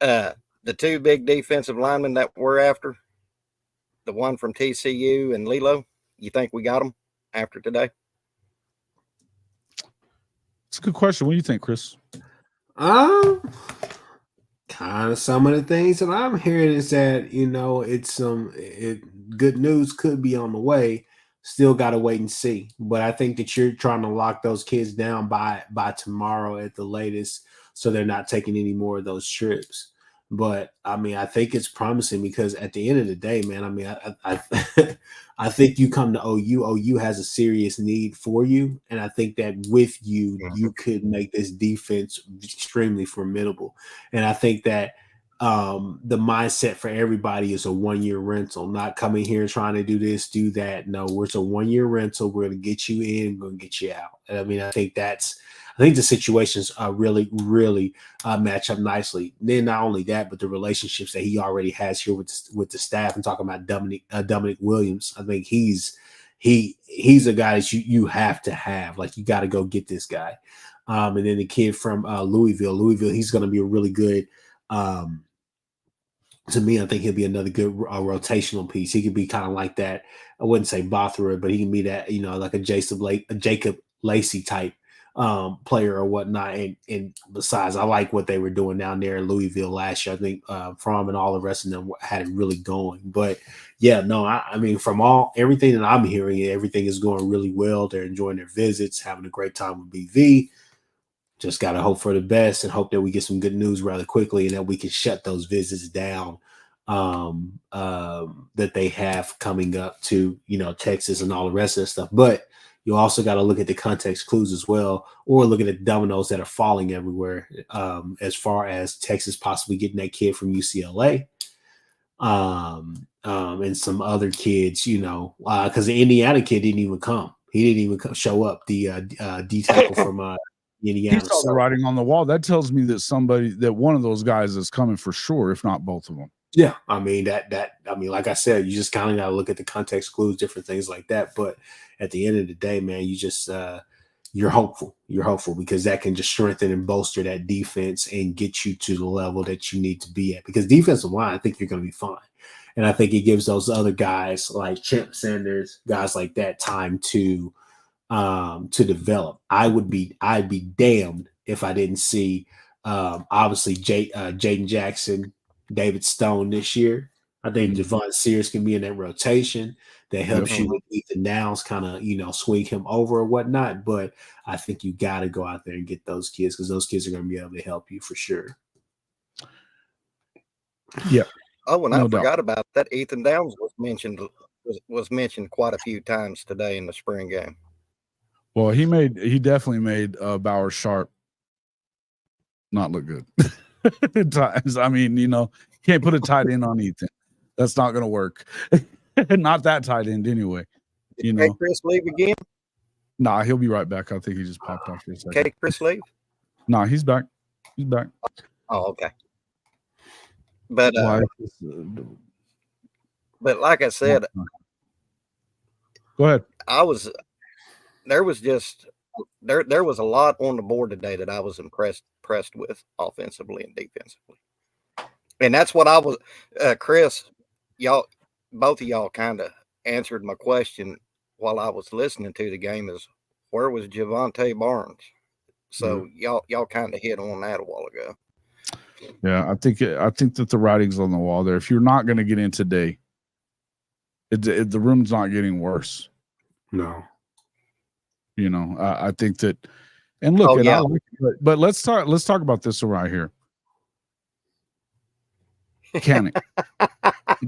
The two big defensive linemen that we're after, the one from TCU and Lilo, you think we got them after today? It's a good question. What do you think, Chris? Kind of some of the things that I'm hearing is that, it's good news could be on the way. Still got to wait and see. But I think that you're trying to lock those kids down by tomorrow at the latest, so they're not taking any more of those trips. But I mean, I think it's promising, because at the end of the day, man, I mean, I think you come to OU has a serious need for you. And I think that with you, you could make this defense extremely formidable. And I think that the mindset for everybody is a 1-year rental, not coming here trying to do this, do that. No, it's a 1-year rental. We're going to get you in, we're going to get you out. And I mean, I think the situations really, really match up nicely. Then not only that, but the relationships that he already has here with the staff. And talking about Dominic Williams, I think he's a guy that you have to have. Like, you got to go get this guy. And then the kid from Louisville, he's going to be a really good. To me, I think he'll be another good rotational piece. He could be kind of like that. I wouldn't say Bothra, but he can be that, like a Jacob Lacey type player or whatnot. And besides, I like what they were doing down there in Louisville last year. I think Fromm and all the rest of them had it really going. But yeah, no, I mean, from everything that I'm hearing, everything is going really well. They're enjoying their visits, having a great time with BV. Just got to hope for the best and hope that we get some good news rather quickly, and that we can shut those visits down that they have coming up to, Texas and all the rest of that stuff. But you also got to look at the context clues as well, or look at the dominoes that are falling everywhere, as far as Texas possibly getting that kid from UCLA, and some other kids, because the Indiana kid didn't even come. He didn't even show up, the D tackle from Indiana. The writing on the wall. That tells me that one of those guys is coming for sure, if not both of them. Yeah, I mean like I said, you just kind of got to look at the context clues, different things like that. But at the end of the day, man, you just you're hopeful. You're hopeful because that can just strengthen and bolster that defense and get you to the level that you need to be at. Because defensive line, I think you're going to be fine, and I think it gives those other guys like Champ Sanders, guys like that, time to develop. I'd be damned if I didn't see obviously Jaden Jackson, David Stone this year. I think Javon Sears can be in that rotation that helps you with Ethan Downs, kind of, swing him over or whatnot. But I think you got to go out there and get those kids because those kids are going to be able to help you for sure. Yeah. Oh, and I forgot about that. Ethan Downs was mentioned quite a few times today in the spring game. Well, he definitely made Bauer Sharp not look good at times. I mean, can't put a tight end on Ethan. That's not going to work. Not that tight end anyway. Did Kchris leave again? Nah, he'll be right back. I think he just popped off for a second. Kchris leave? Nah, he's back. He's back. Oh, okay. But like I said, go ahead. There was a lot on the board today that I was impressed with offensively and defensively. And that's what I was, Chris, both of y'all kind of answered my question while I was listening to the game is where was Javonte Barnes? So y'all kind of hit on that a while ago. Yeah, I think that the writing's on the wall there. If you're not going to get in today, the room's not getting worse. No. I think that, and look, I like it, but let's talk about this right here. Can it?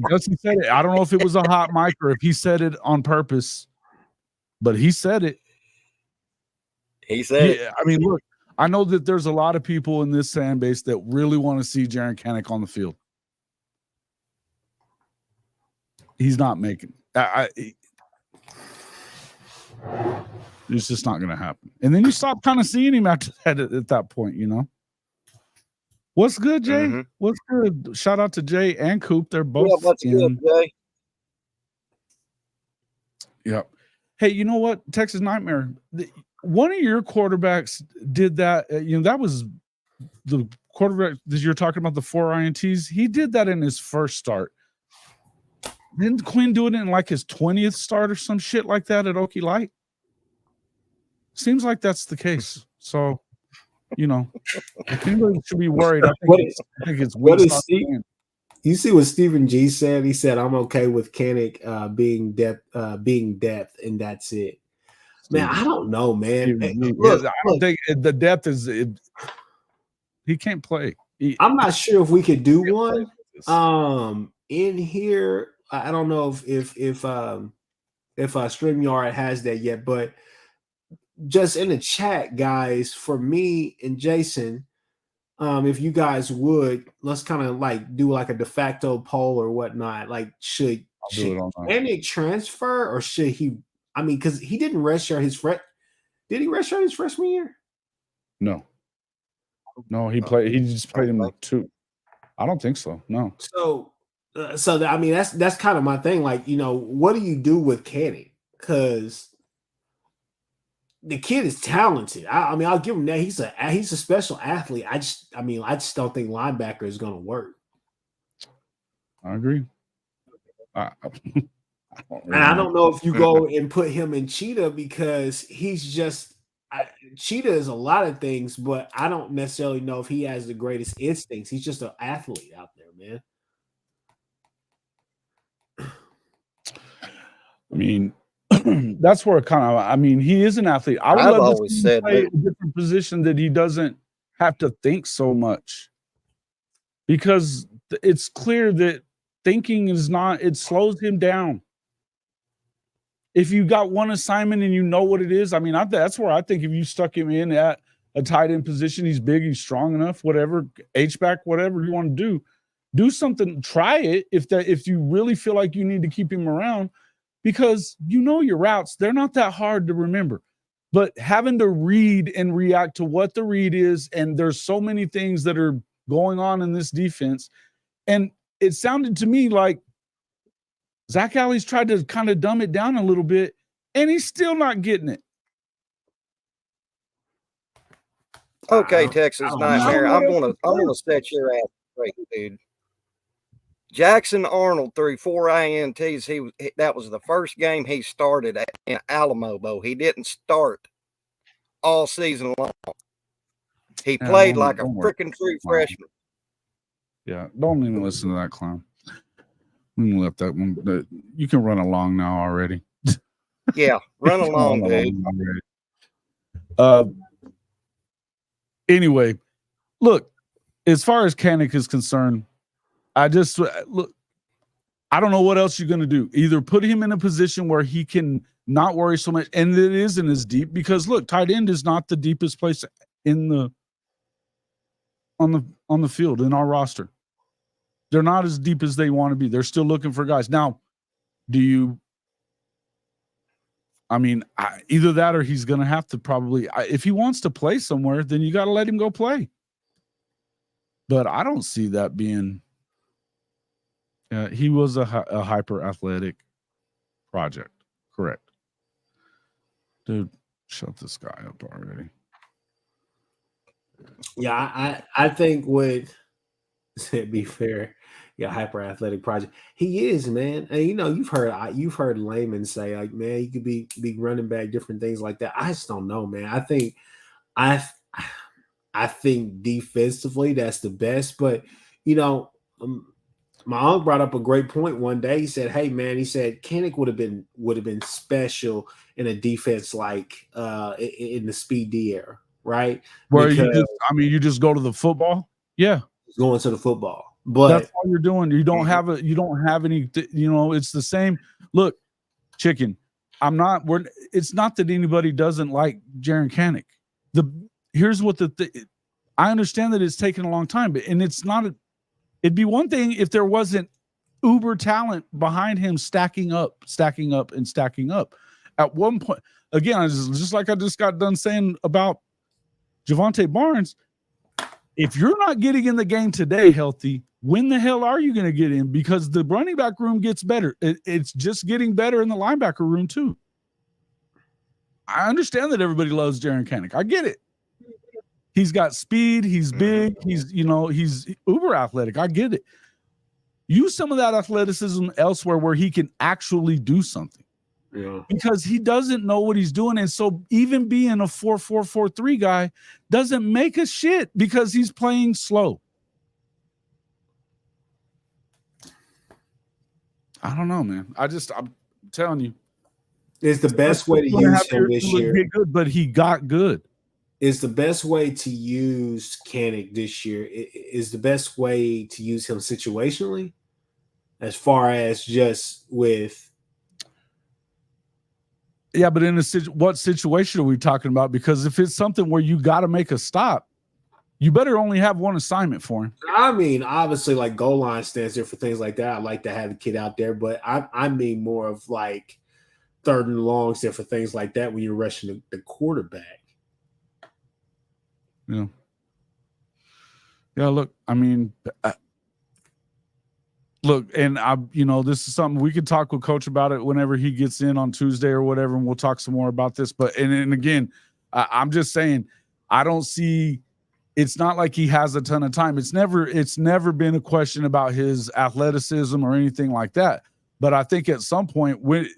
Dusty said it. I don't know if it was a hot mic or if he said it on purpose, but he said it. He said it. I mean, look, I know that there's a lot of people in this fan base that really want to see Jaren Kanak on the field. He's not making. It's just not going to happen. And then you stop kind of seeing him after that at that point, What's good, Jay? Mm-hmm. What's good? Shout out to Jay and Coop. They're both what's good, Jay? Yep. Hey, you know what? Texas Nightmare. One of your quarterbacks did that. That was the quarterback that you're talking about, the 4 INTs. He did that in his first start. Didn't Quinn do it in like his 20th start or some shit like that at Okie Light? Seems like that's the case. So, anybody should be worried. I think it's what is Steve? You see what Stephen G said? He said, "I'm okay with Kanak being depth, and that's it." Man, I don't know, man. Look, I don't think the depth is. He can't play. I'm not sure if we could do one in here. I don't know if StreamYard has that yet, but just in the chat, guys, for me and Jason, if you guys would, let's kind of like do like a de facto poll or whatnot. Like, should Kanak transfer or should he? I mean, because he didn't redshirt his Did he redshirt his freshman year? No, he played. He just played him 2. I don't think so. No. So I mean, that's kind of my thing. Like, what do you do with Kanak? Because the kid is talented. I mean, I'll give him that. He's a special athlete. I just don't think linebacker is going to work. I agree. And I don't know if you go and put him in Cheetah because he's just Cheetah is a lot of things, but I don't necessarily know if he has the greatest instincts. He's just an athlete out there, man. I mean, that's where he is an athlete. I would love to see him play a different position that he doesn't have to think so much, because it's clear that thinking it slows him down. If you got one assignment and you know what it is, I mean, that's where I think if you stuck him in at a tight end position, he's big, he's strong enough, whatever, H-back, whatever you want to do something, try it if you really feel like you need to keep him around, because your routes, they're not that hard to remember. But having to read and react to what the read is, and there's so many things that are going on in this defense, and it sounded to me like Zach Alley's tried to kind of dumb it down a little bit, and he's still not getting it. Okay, Texas Nightmare. I'm gonna set your ass straight, dude. Jackson Arnold threw 4 INTs. That was the first game he started in Alamo Bowl. He didn't start all season long. He played like a freaking true freshman. Yeah, don't even listen to that clown. We can let that one. You can run along now already. Yeah, run along, dude. Anyway, look, as far as Kchris is concerned, I just look. I don't know what else you're going to do. Either put him in a position where he can not worry so much, and it isn't as deep because look, tight end is not the deepest place in the on the field in our roster. They're not as deep as they want to be. They're still looking for guys. Now, either that or he's going to have to probably, if he wants to play somewhere, then you got to let him go play. But I don't see that being, he was a hyper athletic project. Correct. Dude, shut this guy up already. Yeah, I think to be fair, hyper athletic project. He is, man. And you've heard laymen say like, man, you could be running back, different things like that. I just don't know, man. I think defensively that's the best. But my uncle brought up a great point one day. He said, "Hey, man," he said, Kchris would have been special in a defense like in the speed D era, right? Where you just go to the football, yeah, going to the football, but that's all you're doing. You don't have any. It's the same. Look, chicken. It's not that anybody doesn't like Jaren Kchris. Here's what I understand that it's taken a long time, and it's not. It'd be one thing if there wasn't uber talent behind him stacking up. At one point, again, just like I just got done saying about Javonte Barnes, if you're not getting in the game today healthy, when the hell are you going to get in? Because the running back room gets better. It's just getting better in the linebacker room too. I understand that everybody loves Jaren Kchris. I get it. He's got speed. He's big. He's uber athletic. I get it. Use some of that athleticism elsewhere where he can actually do something. Yeah. Because he doesn't know what he's doing. And so even being a 4-4-4-3 guy doesn't make a shit because he's playing slow. I don't know, man. I'm telling you. It's the best way to use him this year. Good, but he got good. Is the best way to use Kchris this year is the best way to use him situationally, as far as just with. Yeah, but what situation are we talking about? Because if it's something where you got to make a stop, you better only have one assignment for him. I mean, obviously, like goal line stands there for things like that. I like to have the kid out there, but I mean more of like third and longs there for things like that when you're rushing the quarterback. Yeah. Yeah, look, I mean, and this is something we could talk with Coach about it whenever he gets in on Tuesday or whatever, and we'll talk some more about this. But and again, I'm just saying, I don't see. It's not like he has a ton of time. It's never been a question about his athleticism or anything like that. But I think at some point, when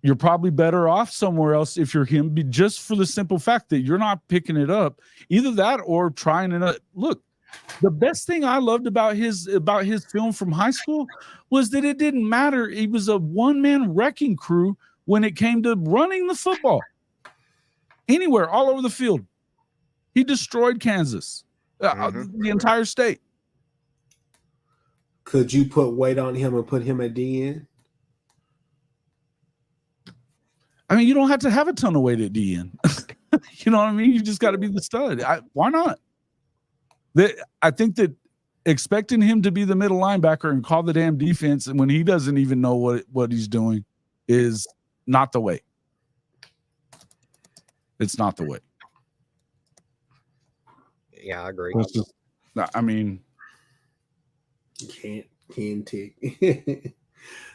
you're probably better off somewhere else if you're him, just for the simple fact that you're not picking it up. Either that or trying to look. The best thing I loved about his film from high school was that it didn't matter. He was a one-man wrecking crew when it came to running the football. Anywhere, all over the field. He destroyed Kansas, the entire state. Could you put weight on him and put him at DN? I mean, you don't have to have a ton of weight at DN. You know what I mean? You just got to be the stud. Why not? I think that expecting him to be the middle linebacker and call the damn defense and when he doesn't even know what he's doing is not the way. It's not the way. Yeah, I agree. Can't tick.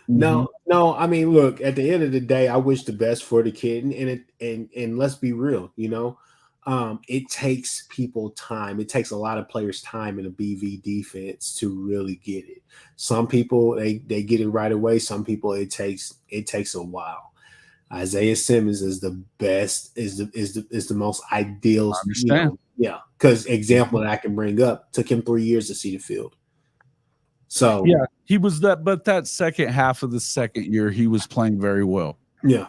No. I mean, look. At the end of the day, I wish the best for the kid, and let's be real. It takes people time. It takes a lot of players time in a BV defense to really get it. Some people they get it right away. Some people it takes a while. Isaiah Simmons is the best, is the most ideal. Because example that I can bring up, took him 3 years to see the field. So yeah, he was that, but that second half of the second year, he was playing very well. Yeah.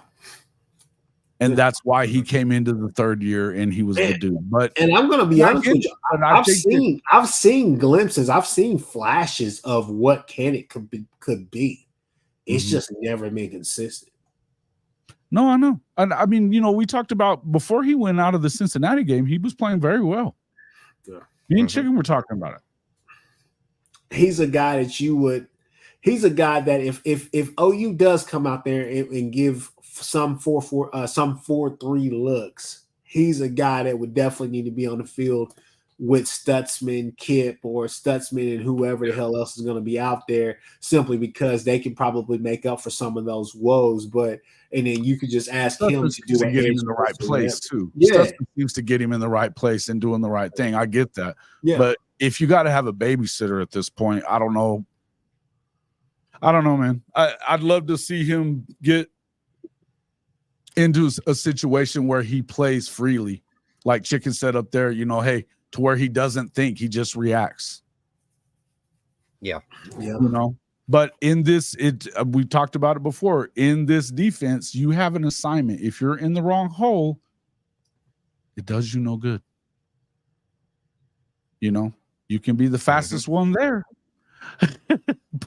And that's why he came into the third year and he was the dude. And I'm gonna be honest with you, I've seen glimpses, I've seen flashes of what Kenneth could be. It's just never been consistent. No, I know. And I mean, we talked about before he went out of the Cincinnati game, he was playing very well. Yeah. Me and Chicken were talking about it. He's a guy that he's a guy that if OU does come out there and give some 4-3 looks, he's a guy that would definitely need to be on the field with Stutzman, Kip, or Stutzman and whoever the hell else is going to be out there, simply because they can probably make up for some of those woes. And then you could just ask him to do get him in the right place too. Yeah, Stutzman seems to get him in the right place and doing the right thing. I get that. Yeah, but if you got to have a babysitter at this point, I don't know, man. I'd love to see him get into a situation where he plays freely, like Chicken said up there. Hey, to where he doesn't think, he just reacts. Yeah. But in this, we talked about it before. In this defense, you have an assignment. If you're in the wrong hole, it does you no good. You can be the fastest one there,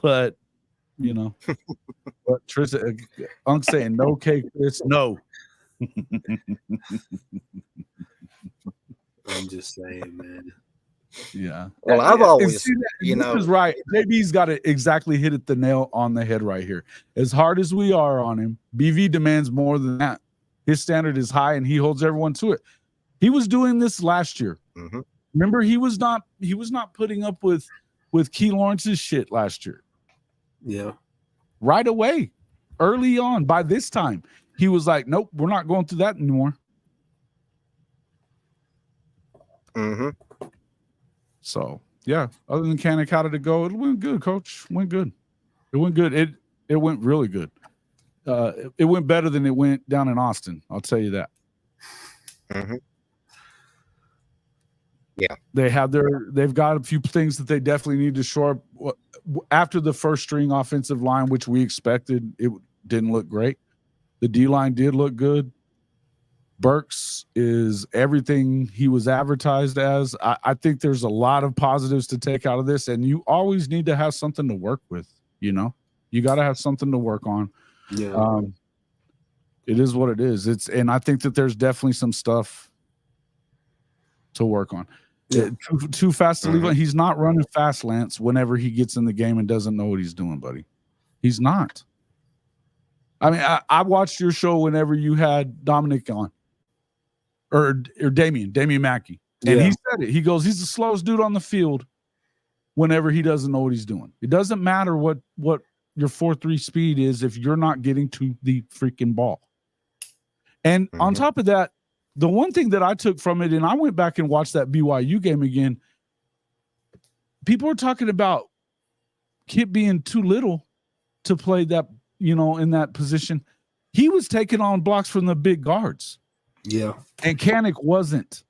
but but Trisha, Unc saying no, Kchris, no. I'm just saying, man. Yeah. Well, I've always, this is right. JB's got to exactly hit the nail on the head right here. As hard as we are on him, BV demands more than that. His standard is high, and he holds everyone to it. He was doing this last year. Mm-hmm. Remember, he was not putting up with Key Lawrence's shit last year. Yeah. Right away, early on. By this time, he was like, "Nope, we're not going through that anymore." Mm-hmm. So yeah, other than Kanick, how did it go? It went good, Coach. Went good. It went good. It went really good. It went better than it went down in Austin. I'll tell you that. Mm-hmm. Yeah, they've got a few things that they definitely need to shore up. After the first string offensive line, which we expected, it didn't look great. The D line did look good. Burks is everything he was advertised as. I think there's a lot of positives to take out of this, and you always need to have something to work with. You got to have something to work on. Yeah. It is what it is. And I think that there's definitely some stuff to work on. Yeah. Too fast to leave on. He's not running fast, Lance, whenever he gets in the game and doesn't know what he's doing, buddy. He's not. I mean, I watched your show whenever you had Dominic on. Or Damian Mackey. And he said it. He goes, he's the slowest dude on the field whenever he doesn't know what he's doing. It doesn't matter what your 4.3 speed is if you're not getting to the freaking ball. And on top of that, the one thing that I took from it, and I went back and watched that BYU game again, people are talking about Kip being too little to play that, in that position. He was taking on blocks from the big guards. Yeah. And Kanick wasn't.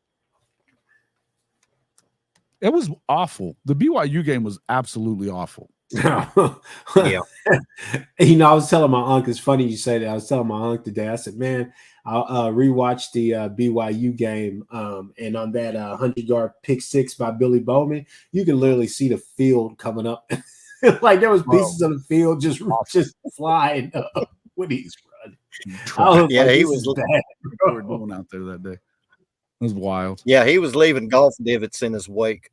It was awful. The BYU game was absolutely awful. Yeah. I was telling my uncle, it's funny you say that. I was telling my uncle today, I said, man, I'll rewatch the BYU game. And on that 100-yard pick six by Billy Bowman, you can literally see the field coming up. Like there was pieces of the field just flying up when he's running. He was bad. What we were doing out there that day. It was wild. Yeah, he was leaving golf divots in his wake.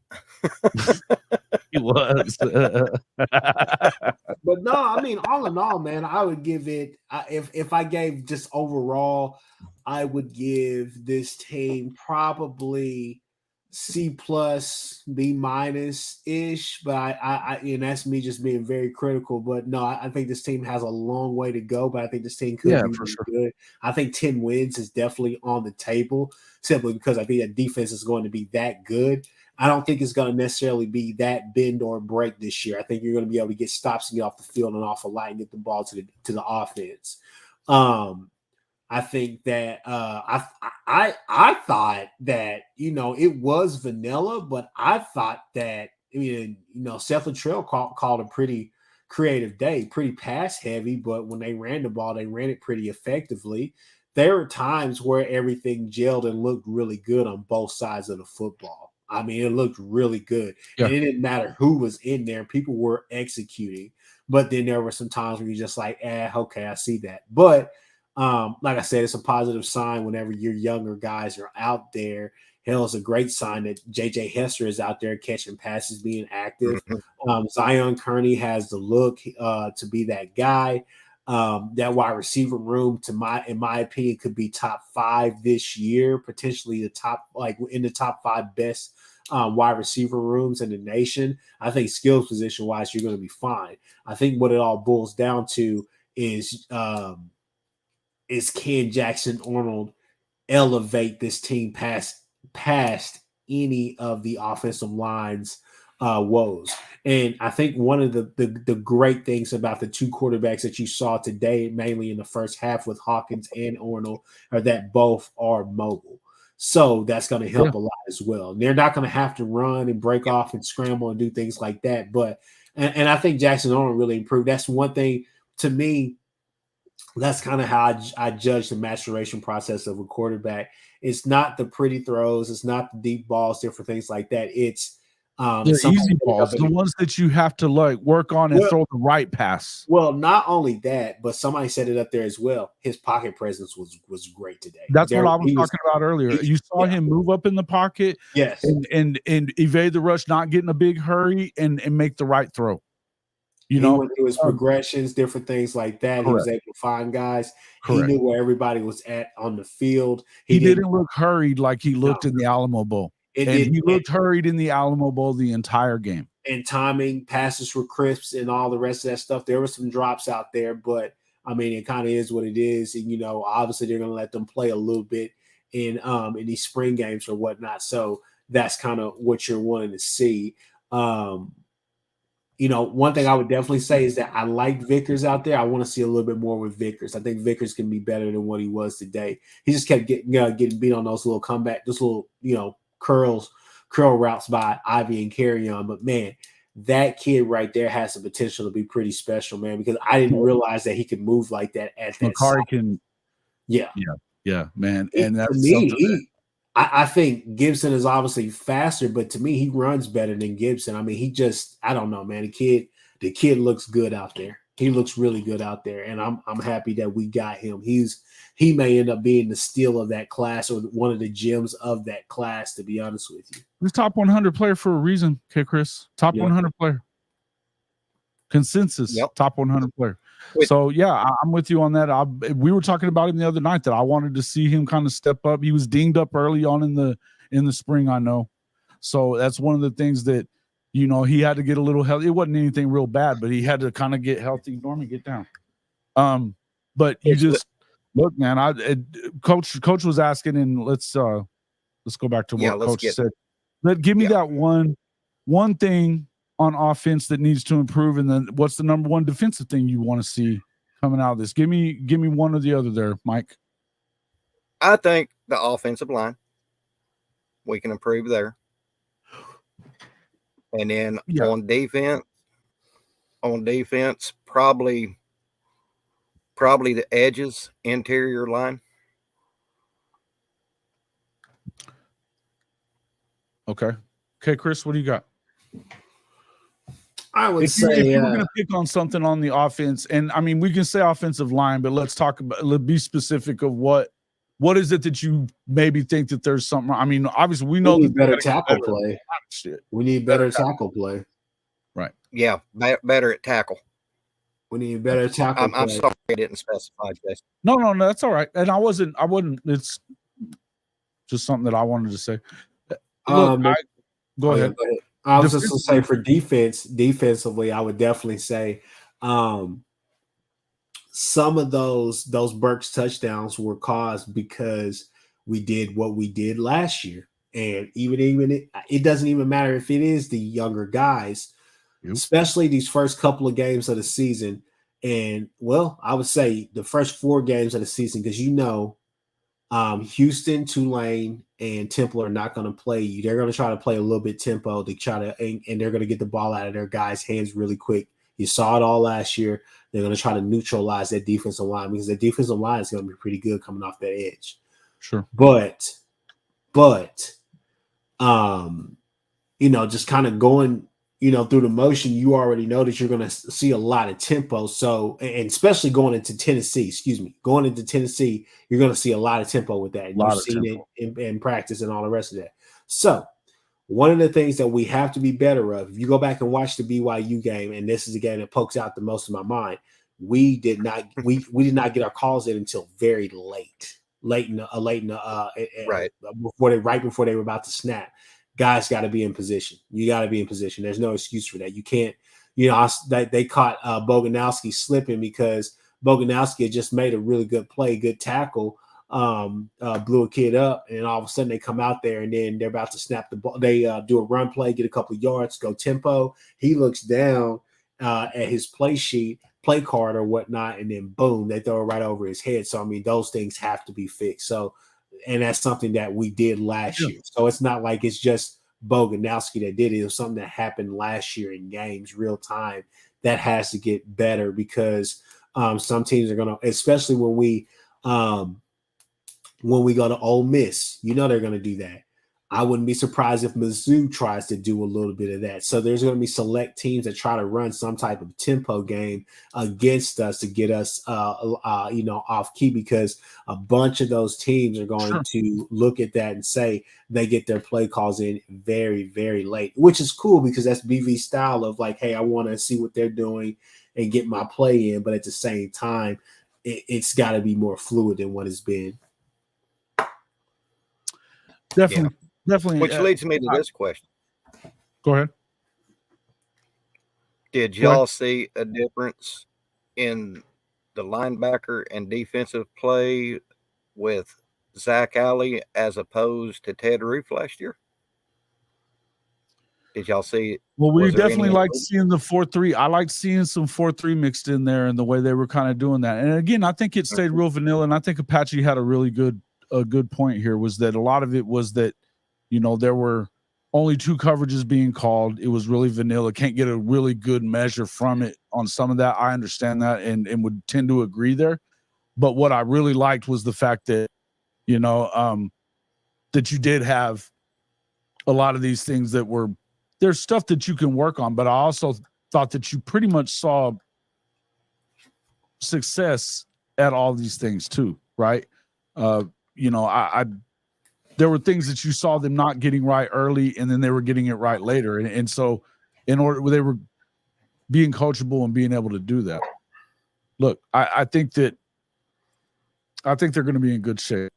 He was. But no, I mean, all in all, man, I would give it, if I gave just overall, I would give this team probably C plus, B minus ish, but I and that's me just being very critical. But no, I think this team has a long way to go, but I think this team could be for really sure. good. I think 10 wins is definitely on the table simply because I think that defense is going to be that good. I don't think it's going to necessarily be that bend or break this year. I think you're going to be able to get stops and get off the field and off a line and get the ball to the offense. I think that I thought that it was vanilla, but I thought that Seth Littrell called a pretty creative day, pretty pass heavy, but when they ran the ball, they ran it pretty effectively. There were times where everything gelled and looked really good on both sides of the football. I mean, it looked really good. Yeah. And it didn't matter who was in there. People were executing. But then there were some times where you're just like, okay, I see that. But like I said, it's a positive sign whenever your younger guys are out there. Hell, it's a great sign that J.J. Hester is out there catching passes, being active. Zion Kearney has the look to be that guy. That wide receiver room, in my opinion, could be top 5 this year, potentially in the top 5 best wide receiver rooms in the nation. I think skills position wise, you're going to be fine. I think what it all boils down to is can Jackson Arnold elevate this team past any of the offensive line's woes. And I think one of the great things about the two quarterbacks that you saw today, mainly in the first half with Watkins and Arnold, are that both are mobile. So that's going to help a lot as well. And they're not going to have to run and break off and scramble and do things like that. But and I think Jackson Arnold really improved. That's one thing to me. That's kind of how I judge the maturation process of a quarterback. It's not the pretty throws. It's not the deep balls, different things like that. It's the easy balls, the ones that you have to work on and throw the right pass. Well, not only that, but somebody said it up there as well. His pocket presence was great today. That's what I was talking about earlier. You saw him move up in the pocket, yes, and evade the rush, not get in a big hurry, and make the right throw. He went through his progressions, different things like that. Correct. He was able to find guys. Correct. He knew where everybody was at on the field. He didn't look hurried like he looked in the Alamo Bowl. He looked hurried in the Alamo Bowl the entire game. And timing, passes were crisp, and all the rest of that stuff. There were some drops out there, but I mean, it kind of is what it is. And obviously, they're going to let them play a little bit in these spring games or whatnot. So that's kind of what you're wanting to see. One thing I would definitely say is that I like Vickers out there. I want to see a little bit more with Vickers. I think Vickers can be better than what he was today. He just kept getting beat on those little curl routes by Ivy and Carrion. But man, that kid right there has the potential to be pretty special, man, because I didn't realize that he could move like that at that Makari can. Yeah, man. And that's I think Gibson is obviously faster, but to me, he runs better than Gibson. I mean, I don't know, man. The kid looks good out there. He looks really good out there, and I'm happy that we got him. He may end up being the steal of that class or one of the gems of that class, to be honest with you. He's top 100 player for a reason, Kchris. Top 100 player. Consensus, top 100 player. So, I'm with you on that. We were talking about him the other night that I wanted to see him kind of step up. He was dinged up early on in the spring, I know. So that's one of the things that, he had to get a little healthy. It wasn't anything real bad, but he had to kind of get healthy. Norman, get down. But you just look, man. Coach was asking, and let's go back to what Coach said. Give me that one thing on offense that needs to improve, and then what's the number one defensive thing you want to see coming out of this? Give me one or the other there, Mike. I think the offensive line, we can improve there. And then on defense, probably the edges, interior line. Okay, Chris, what do you got? I would say if you're going to pick on something on the offense, and I mean, we can say offensive line, but let's be specific of what is it that you maybe think that there's something. I mean, obviously we know we need better tackle play. We need better tackle play. Right. Yeah, better at tackle. We need better tackle play. I'm sorry I didn't specify, Jason. No, that's all right. And I wouldn't. It's just something that I wanted to say. look, go ahead. Go ahead. I was just going to say for defensively, I would definitely say some of those Burks touchdowns were caused because we did what we did last year. And even it doesn't even matter if it is the younger guys, especially these first couple of games of the season. And, well, I would say the first 4 games of the season, because Houston, Tulane, and Temple are not going to play you. They're going to try to play a little bit tempo. They and they're going to get the ball out of their guys' hands really quick. You saw it all last year. They're going to try to neutralize that defensive line because the defensive line is going to be pretty good coming off that edge. Sure. But just kind of going, through the motion, you already know that you're going to see a lot of tempo. So, and especially going into Tennessee, you're going to see a lot of tempo with that. You've seen it in practice and all the rest of that. So, one of the things that we have to be better of, if you go back and watch the BYU game, and this is the game that pokes out the most of my mind, we did not get our calls in until very late in the right before they were about to snap. Guys got to be in position. You got to be in position. There's no excuse for that. You can't, they caught Boganowski slipping because Boganowski had just made a really good play, good tackle, blew a kid up, and all of a sudden they come out there and then they're about to snap the ball. They do a run play, get a couple of yards, go tempo. He looks down at his play card or whatnot, and then boom, they throw it right over his head. So, those things have to be fixed. So, and that's something that we did last year. So it's not like it's just Boganowski that did it. It was something that happened last year in games, real time. That has to get better because some teams are going to, especially when we go to Ole Miss, they're going to do that. I wouldn't be surprised if Mizzou tries to do a little bit of that. So there's going to be select teams that try to run some type of tempo game against us to get us, off key, because a bunch of those teams are going to look at that and say they get their play calls in very, very late, which is cool because that's BV style of like, hey, I want to see what they're doing and get my play in. But at the same time, it's got to be more fluid than what it's been. Definitely. Yeah. Definitely. Which leads me to this question. Go ahead. Did y'all see a difference in the linebacker and defensive play with Zach Alley as opposed to Ted Roof last year? Did y'all see it? Well, we definitely liked seeing the 4-3. I liked seeing some 4-3 mixed in there and the way they were kind of doing that. And again, I think it stayed real vanilla. And I think Apache had a good point here, was that a lot of it was that, there were only 2 coverages being called. It was really vanilla. Can't get a really good measure from it on some of that. I understand that and would tend to agree there. But what I really liked was the fact that, that you did have a lot of these things that were, there's stuff that you can work on. But I also thought that you pretty much saw success at all these things too, right? There were things that you saw them not getting right early, and then they were getting it right later. And so they were being coachable and being able to do that. Look, I think they're going to be in good shape.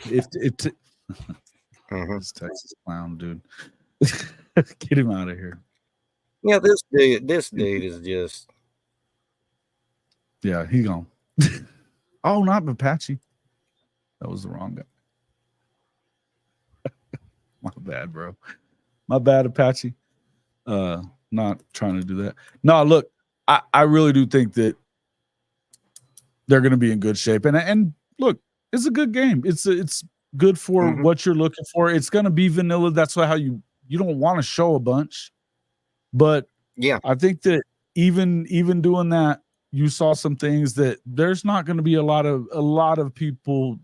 This Texas clown, dude. Get him out of here. Yeah, this dude is just. Yeah, he gone. Oh, not Apache. That was the wrong guy. My bad, bro. My bad, Apache. Not trying to do that. No, look, I really do think that they're going to be in good shape. And look, it's a good game. It's good for what you're looking for. It's going to be vanilla. That's how you don't want to show a bunch. But yeah, I think that even doing that, you saw some things that there's not going to be a lot of people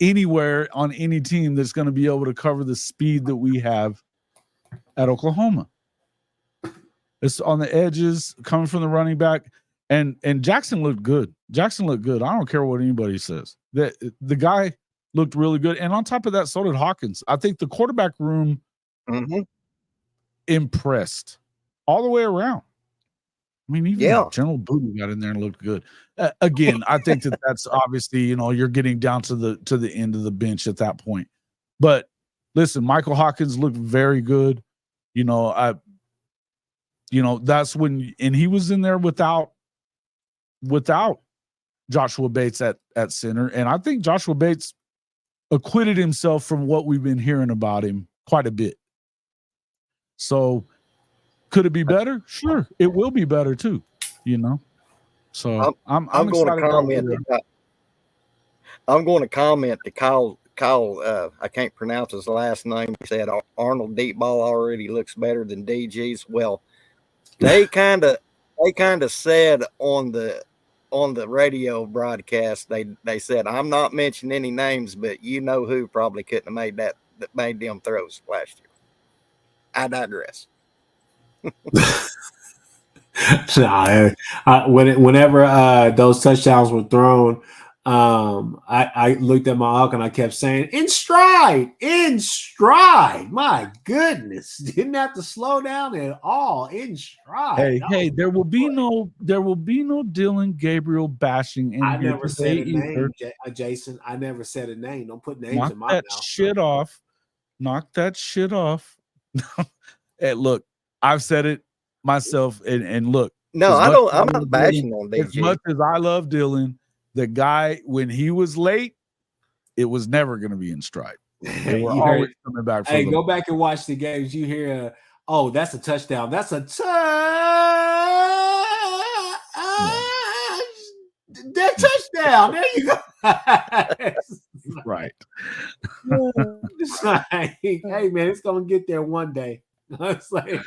anywhere on any team that's going to be able to cover the speed that we have at Oklahoma. It's on the edges, coming from the running back, and Jackson looked good. I don't care what anybody says. The guy looked really good, and on top of that, so did Hawkins. I think the quarterback room impressed all the way around. I mean, even General Booty got in there and looked good. Again, I think that's obviously, you're getting down to the end of the bench at that point. But listen, Michael Hawkins looked very good. That's when, and he was in there without Joshua Bates at center. And I think Joshua Bates acquitted himself from what we've been hearing about him quite a bit. So could it be better? Sure. It will be better too, So I'm going to comment. I'm going to comment to Kyle. I can't pronounce his last name. He said Arnold deep ball already looks better than DG's. Well, they kind of said on the radio broadcast, they said, I'm not mentioning any names, but you know who probably couldn't have made that made them throws last year. I digress. Whenever those touchdowns were thrown, I looked at my uncle and I kept saying, in stride. My goodness, didn't have to slow down at all. In stride. Hey, there will be no Dylan Gabriel bashing. I never said a name, Jason. I never said a name. Don't put names in my mouth. Knock that shit off. Hey, look, I've said it myself, and look. No, I don't. I'm not bashing on DG. As much as I love Dylan, the guy, when he was late, it was never going to be in stride. They were always coming back. Hey, go back and watch the games. You hear, oh, that's a touchdown. That's a touchdown. There you go. Right. It's like, hey, man, it's going to get there one day. It's like,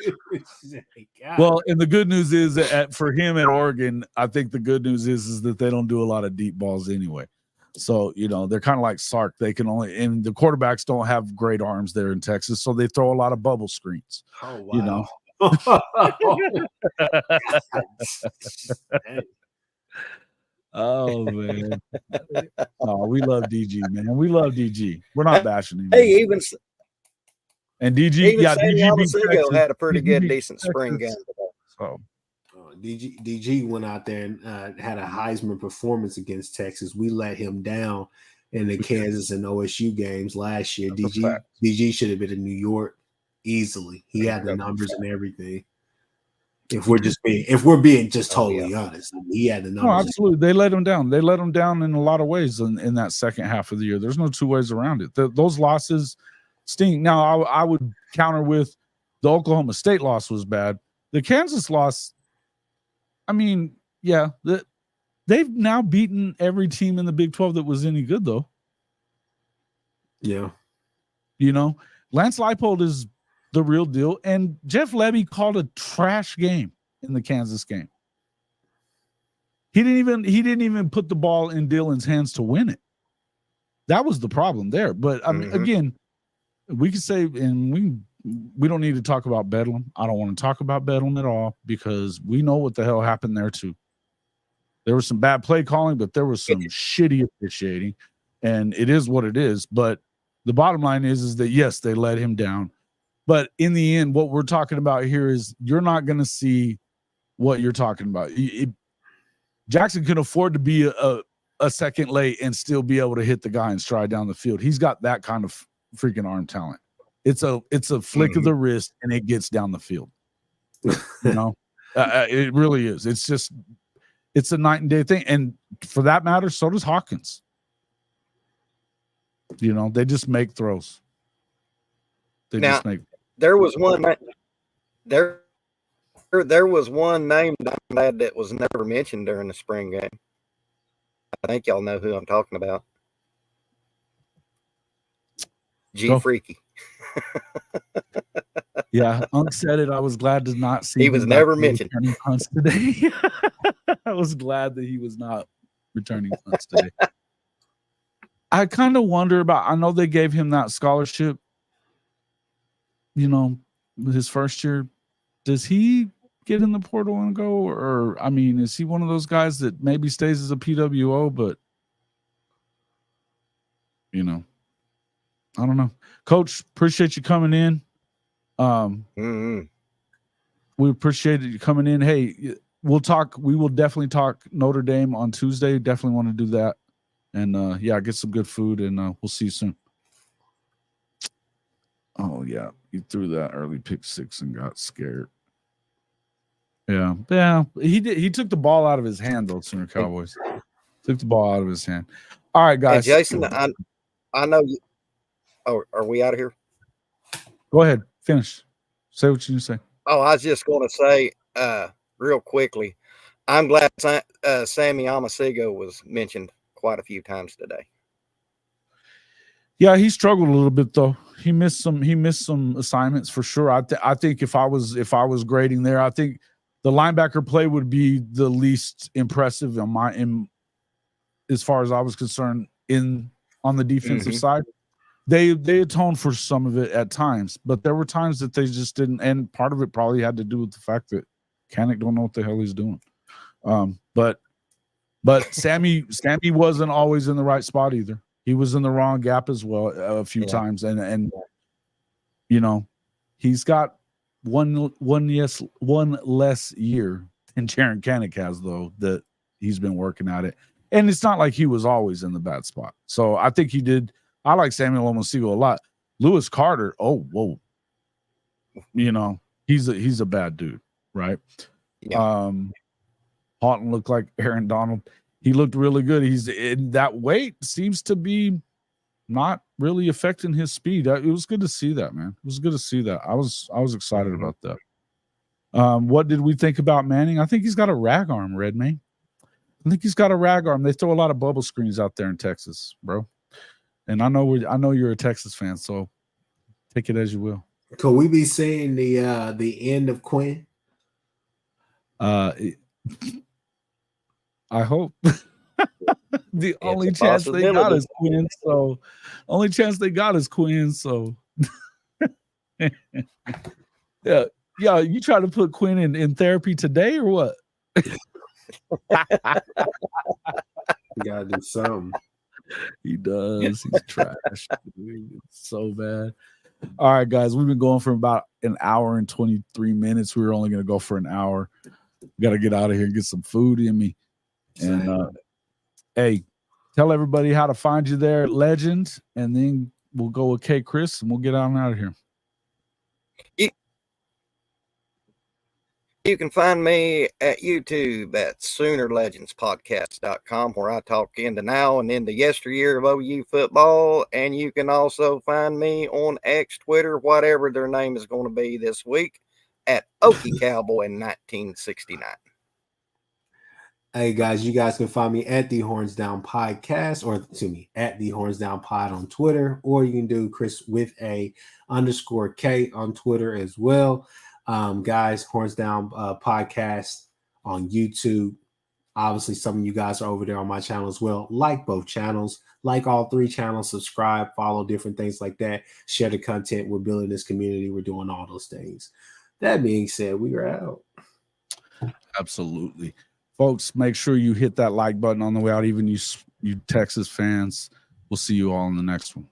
well, and the good news is that for him at Oregon, I think the good news is that they don't do a lot of deep balls anyway. So, they're kind of like Sark. They can and the quarterbacks don't have great arms there in Texas, so they throw a lot of bubble screens. Oh, wow. Oh, man. Oh, we love DG, man. We love DG. We're not bashing him. Hey, even and DG, even DG had a pretty decent spring game. So DG went out there and had a Heisman performance against Texas. We let him down in the Kansas and OSU games last year. DG should have been in New York easily. He had the numbers and everything. If we're being just totally honest, he had the numbers. No, absolutely. They let him down. They let him down in a lot of ways in that second half of the year. There's no two ways around it. Those losses sting. Now, I would counter with the Oklahoma State loss was bad. The Kansas loss, I mean, yeah, they've now beaten every team in the Big 12 that was any good, though. Yeah. Lance Leipold is the real deal, and Jeff Lebby called a trash game in the Kansas game. He didn't even put the ball in Dylan's hands to win it. That was the problem there. But I mean, again, we could say, and we don't need to talk about Bedlam. I don't want to talk about Bedlam at all because we know what the hell happened there too. There was some bad play calling, but there was some shitty officiating, and it is what it is. But the bottom line is that yes, they let him down. But in the end, what we're talking about here is you're not going to see what you're talking about. Jackson can afford to be a second late and still be able to hit the guy and stride down the field. He's got that kind of freaking arm talent. It's a flick of the wrist and it gets down the field. It really is. It's a night and day thing. And for that matter, so does Hawkins. They just make throws. There was one there was one name that was never mentioned during the spring game. I think y'all know who I'm talking about. Freaky. Yeah, Unc said it. I was glad to not see. He was never mentioned. Punts today. I was glad that he was not returning punts today. I kind of wonder about. I know they gave him that scholarship. His first year, does he get in the portal and go? Or, I mean, is he one of those guys that maybe stays as a PWO, but, I don't know. Coach, appreciate you coming in. We appreciate you coming in. Hey, we'll talk. We will definitely talk Notre Dame on Tuesday. Definitely want to do that. And, get some good food, and we'll see you soon. Oh yeah, he threw that early pick six and got scared. Yeah, he did. He took the ball out of his hand though. Sooner Cowboys took the ball out of his hand. All right, guys. Hey, Jason, I know you. Oh, are we out of here? Go ahead, finish. Say what you say. Oh, I was just going to say real quickly. I'm glad Sammy Amasigo was mentioned quite a few times today. Yeah, he struggled a little bit though. He missed some assignments for sure. I think if I was grading there, I think the linebacker play would be the least impressive as far as I was concerned on the defensive side. They atoned for some of it at times, but there were times that they just didn't, and part of it probably had to do with the fact that Kanik don't know what the hell he's doing. But Sammy wasn't always in the right spot either. He was in the wrong gap as well a few times, and you know, he's got one less year than Jaron Kanik has though, that he's been working at it. And it's not like he was always in the bad spot. So I think he did. I like Samuel Omosigo a lot. Lewis Carter, oh whoa, you know, he's a bad dude, right? Yeah. Houghton looked like Aaron Donald. He looked really good. He's in that weight seems to be not really affecting his speed. It was good to see that, man. It was good to see that. I was excited about that. What did we think about Manning? I think he's got a rag arm, Red Man. I think he's got a rag arm. They throw a lot of bubble screens out there in Texas, bro. And I know you're a Texas fan, so take it as you will. Could we be seeing the end of Quinn? I hope. The only chance they got is Quinn. So, only chance they got is Quinn. So, yeah. You try to put Quinn in therapy today or what? You gotta do something. He does. He's trash. Dude. It's so bad. All right, guys. We've been going for about an hour and 23 minutes. We were only going to go for an hour. Got to get out of here and get some food in me. And hey, tell everybody how to find you there at Legend, and then we'll go with Kchris and we'll get on out of here. You can find me at YouTube at SoonerLegendsPodcast.com, where I talk into now and into yesteryear of OU football. And you can also find me on X, Twitter, whatever their name is going to be this week, at Okie Cowboy in 1969. Hey guys, you guys can find me at the Horns Down Podcast, or excuse me, at the Horns Down Pod on Twitter, or you can do Chris with a _K on Twitter as well. Guys, Horns Down Podcast on YouTube. Obviously, some of you guys are over there on my channel as well. Like both channels, like all three channels, subscribe, follow different things like that. Share the content. We're building this community. We're doing all those things. That being said, we are out. Absolutely. Folks, make sure you hit that like button on the way out, even you Texas fans. We'll see you all in the next one.